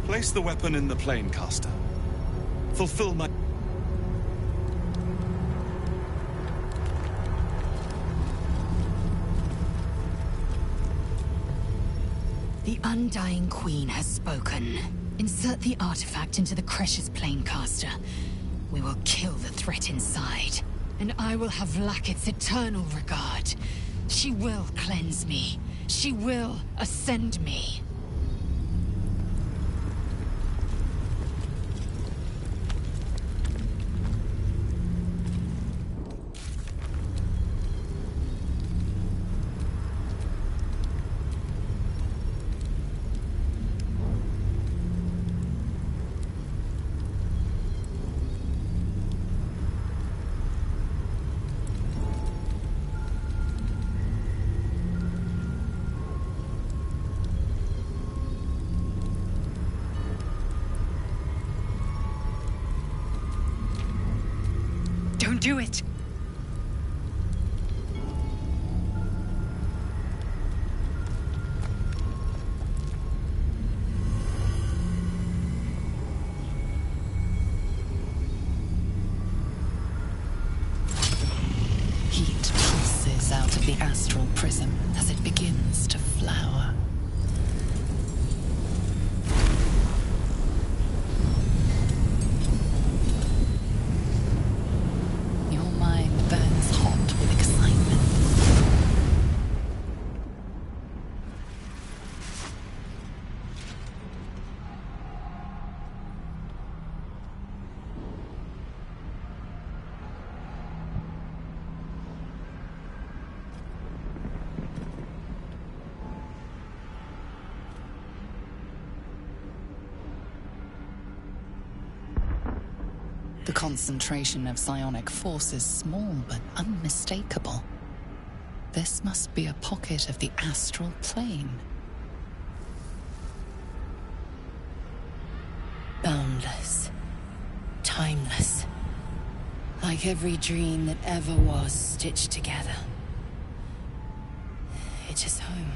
Place the weapon in the plane caster. Fulfill my... The Undying Queen has spoken. Insert the artifact into the Cresh's planecaster. We will kill the threat inside, and I will have Lacket's eternal regard. She will cleanse me. She will ascend me. Don't do it! Heat pulses out of the astral prism as it begins to flower. Your mind burns hot with excitement. The concentration of psionic force is small but unmistakable. This must be a pocket of the astral plane. Boundless. Timeless. Like every dream that ever was stitched together. It is home.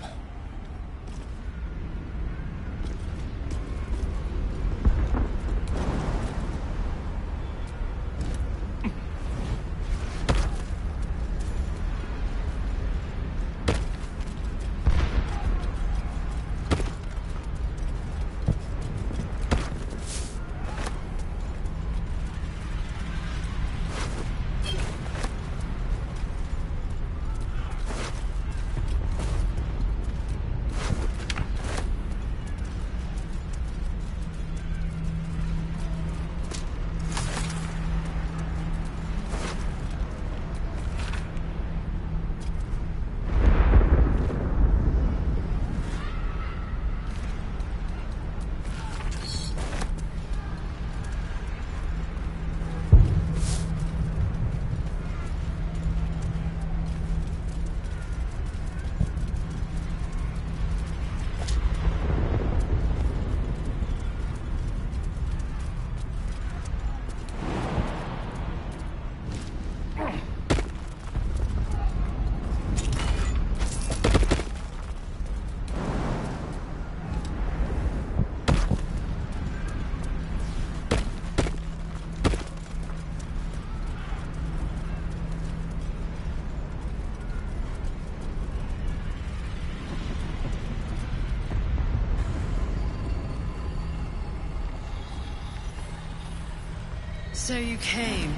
So you came,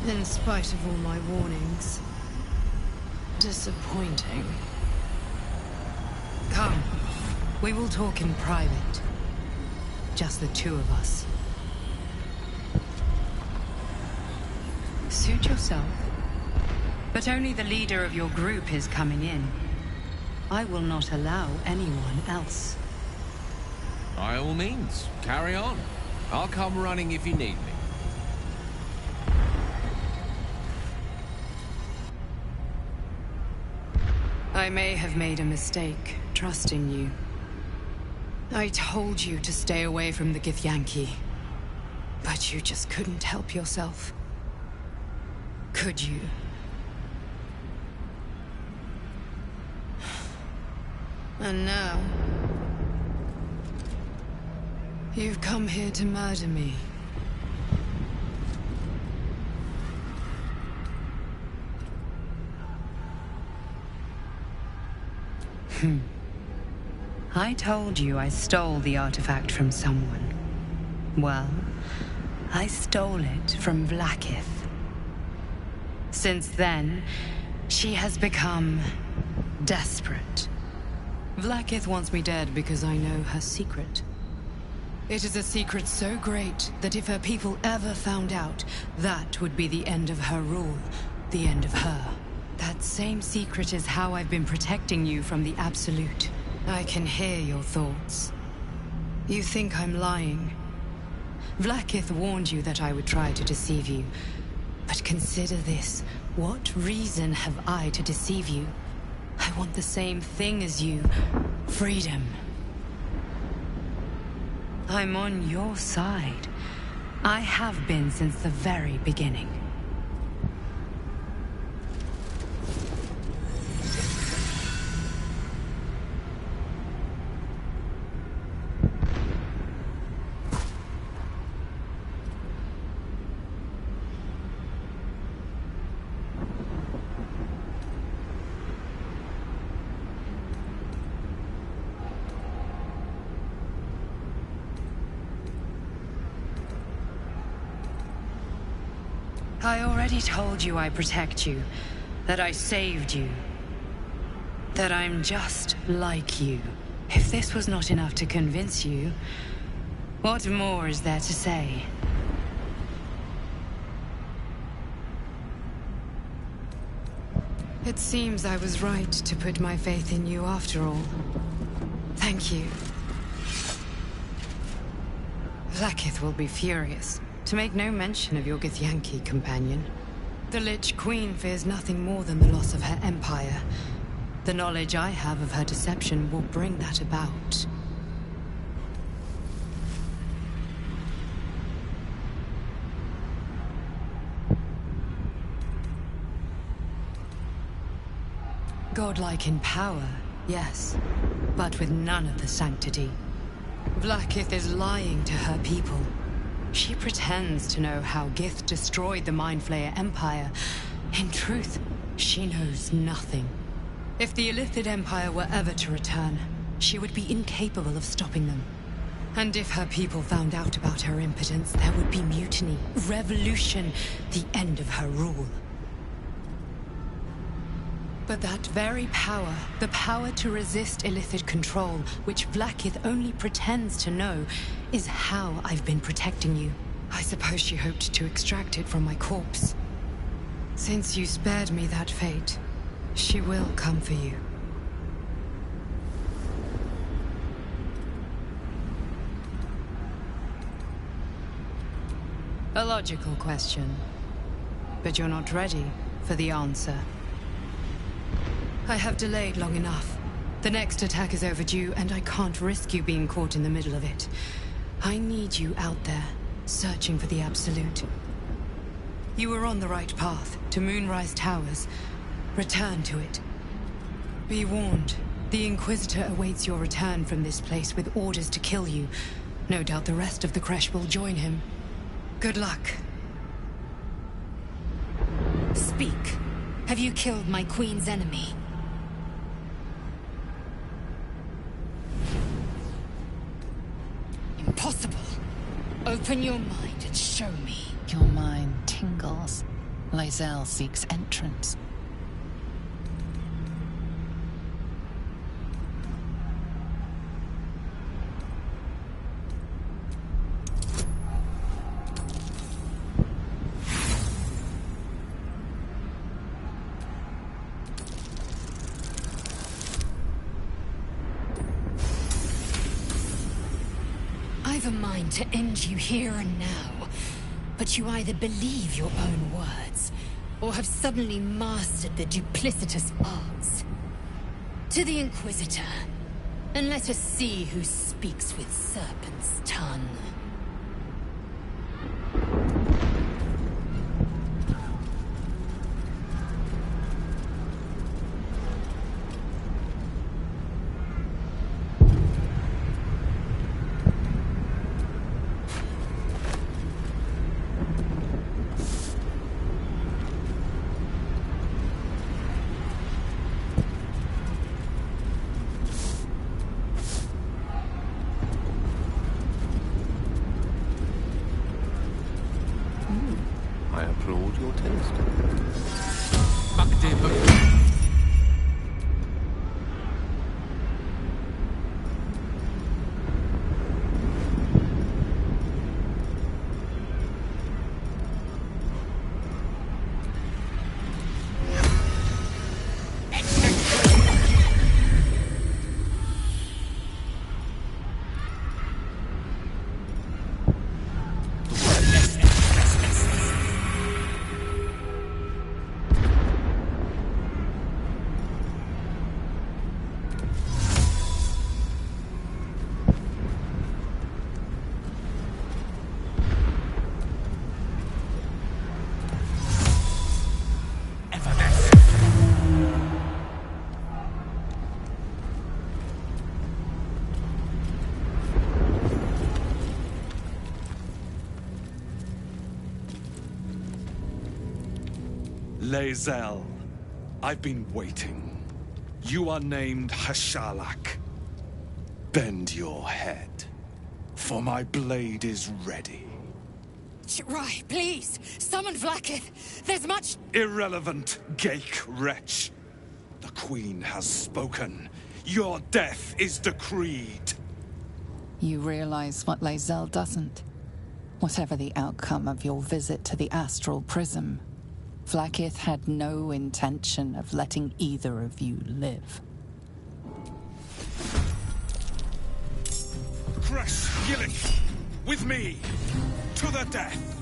in spite of all my warnings. Disappointing. Come, we will talk in private. Just the two of us. Suit yourself. But only the leader of your group is coming in. I will not allow anyone else. By all means, carry on. I'll come running if you need me. I may have made a mistake, trusting you. I told you to stay away from the Githyanki. But you just couldn't help yourself. Could you? And now... you've come here to murder me. I told you I stole the artifact from someone. Well, I stole it from Vlaakith. Since then, she has become desperate. Vlaakith wants me dead because I know her secret. It is a secret so great that if her people ever found out, that would be the end of her rule, the end of her. That same secret is how I've been protecting you from the Absolute. I can hear your thoughts. You think I'm lying. Vlaakith warned you that I would try to deceive you. But consider this. What reason have I to deceive you? I want the same thing as you. Freedom. I'm on your side. I have been since the very beginning. I already told you I protect you, that I saved you, that I'm just like you. If this was not enough to convince you, what more is there to say? It seems I was right to put my faith in you after all. Thank you. Vlaakith will be furious. To make no mention of your Githyanki companion. The Lich Queen fears nothing more than the loss of her empire. The knowledge I have of her deception will bring that about. Godlike in power, yes, but with none of the sanctity. Vlaakith is lying to her people. She pretends to know how Gith destroyed the Mind Flayer Empire. In truth, she knows nothing. If the Illithid Empire were ever to return, she would be incapable of stopping them. And if her people found out about her impotence, there would be mutiny, revolution, the end of her rule. But that very power, the power to resist Illithid control, which Vlaakith only pretends to know, is how I've been protecting you. I suppose she hoped to extract it from my corpse. Since you spared me that fate, she will come for you. A logical question, but you're not ready for the answer. I have delayed long enough. The next attack is overdue, and I can't risk you being caught in the middle of it. I need you out there, searching for the Absolute. You were on the right path, to Moonrise Towers. Return to it. Be warned, the Inquisitor awaits your return from this place with orders to kill you. No doubt the rest of the Kresh will join him. Good luck. Speak. Have you killed my queen's enemy? Impossible. Open your mind and show me. Your mind tingles. Lae'zel seeks entrance. I've a mind to end you here and now, but you either believe your own words, or have suddenly mastered the duplicitous arts. To the Inquisitor, and let us see who speaks with serpent's tongue. I applaud your taste. Lae'zel, I've been waiting. You are named Hashalak. Bend your head, for my blade is ready. Right, please, summon Vlaakith. There's much... Irrelevant, Geik wretch. The Queen has spoken. Your death is decreed. You realize what Lae'zel doesn't. Whatever the outcome of your visit to the Astral Prism, Vlaakith had no intention of letting either of you live. Crush Gillick, with me, to the death.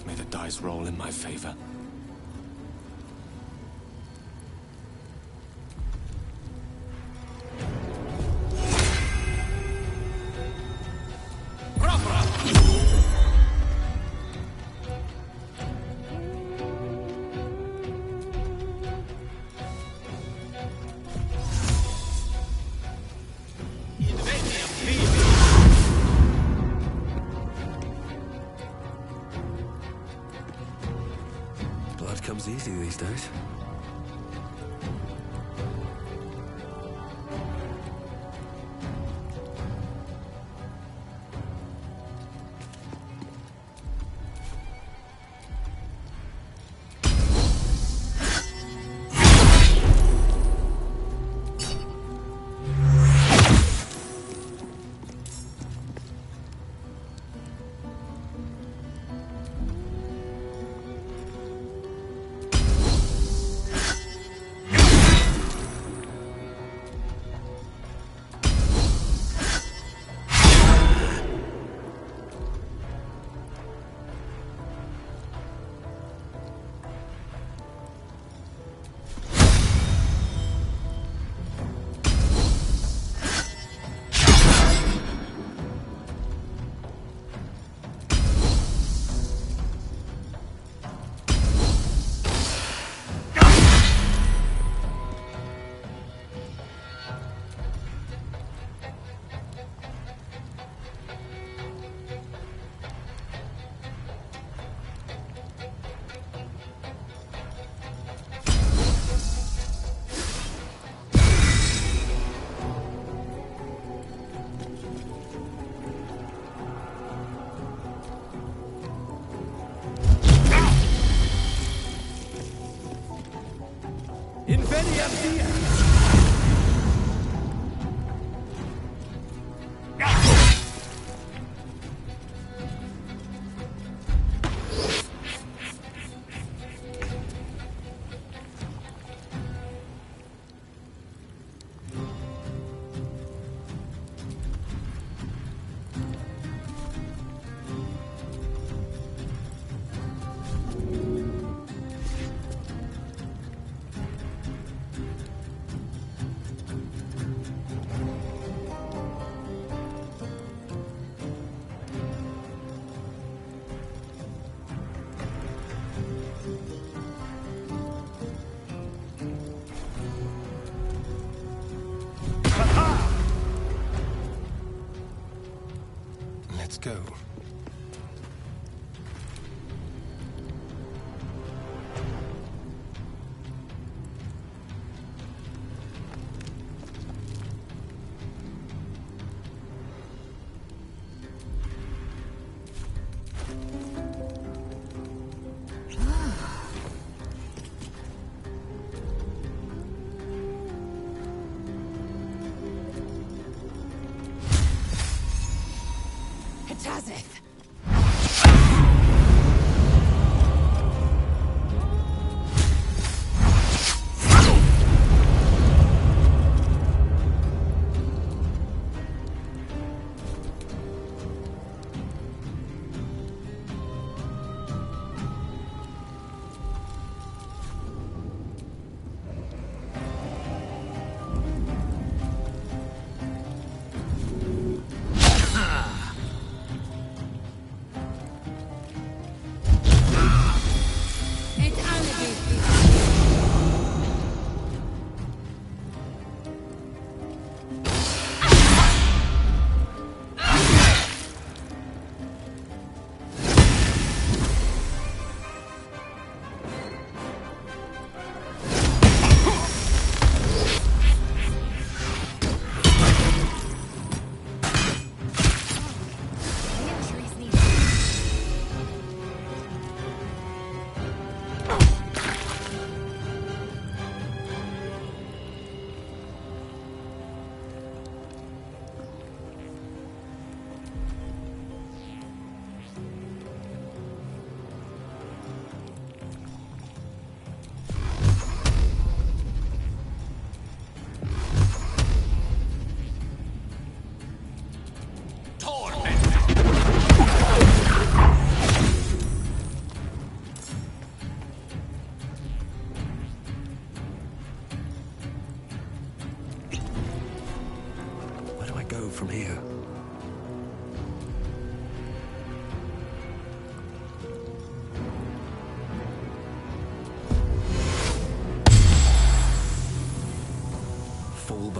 May the dice roll in my favor. Blood comes easy these days.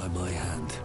by my hand.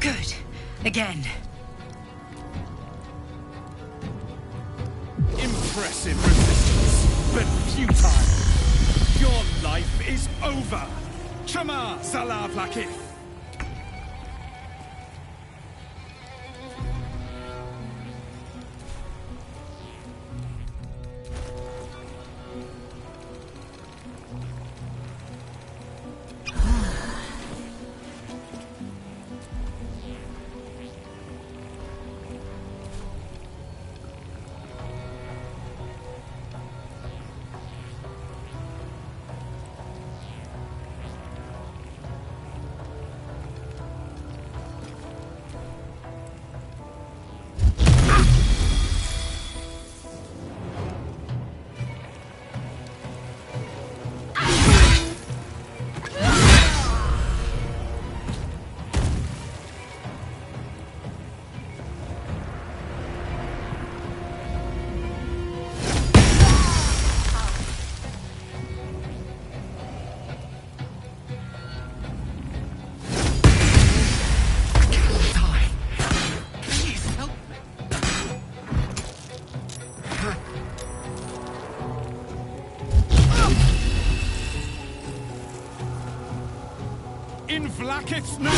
Good. Again. Impressive resistance, but futile. Your life is over. Chama Salav Lakith. In Vlakith's name!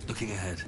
Looking ahead.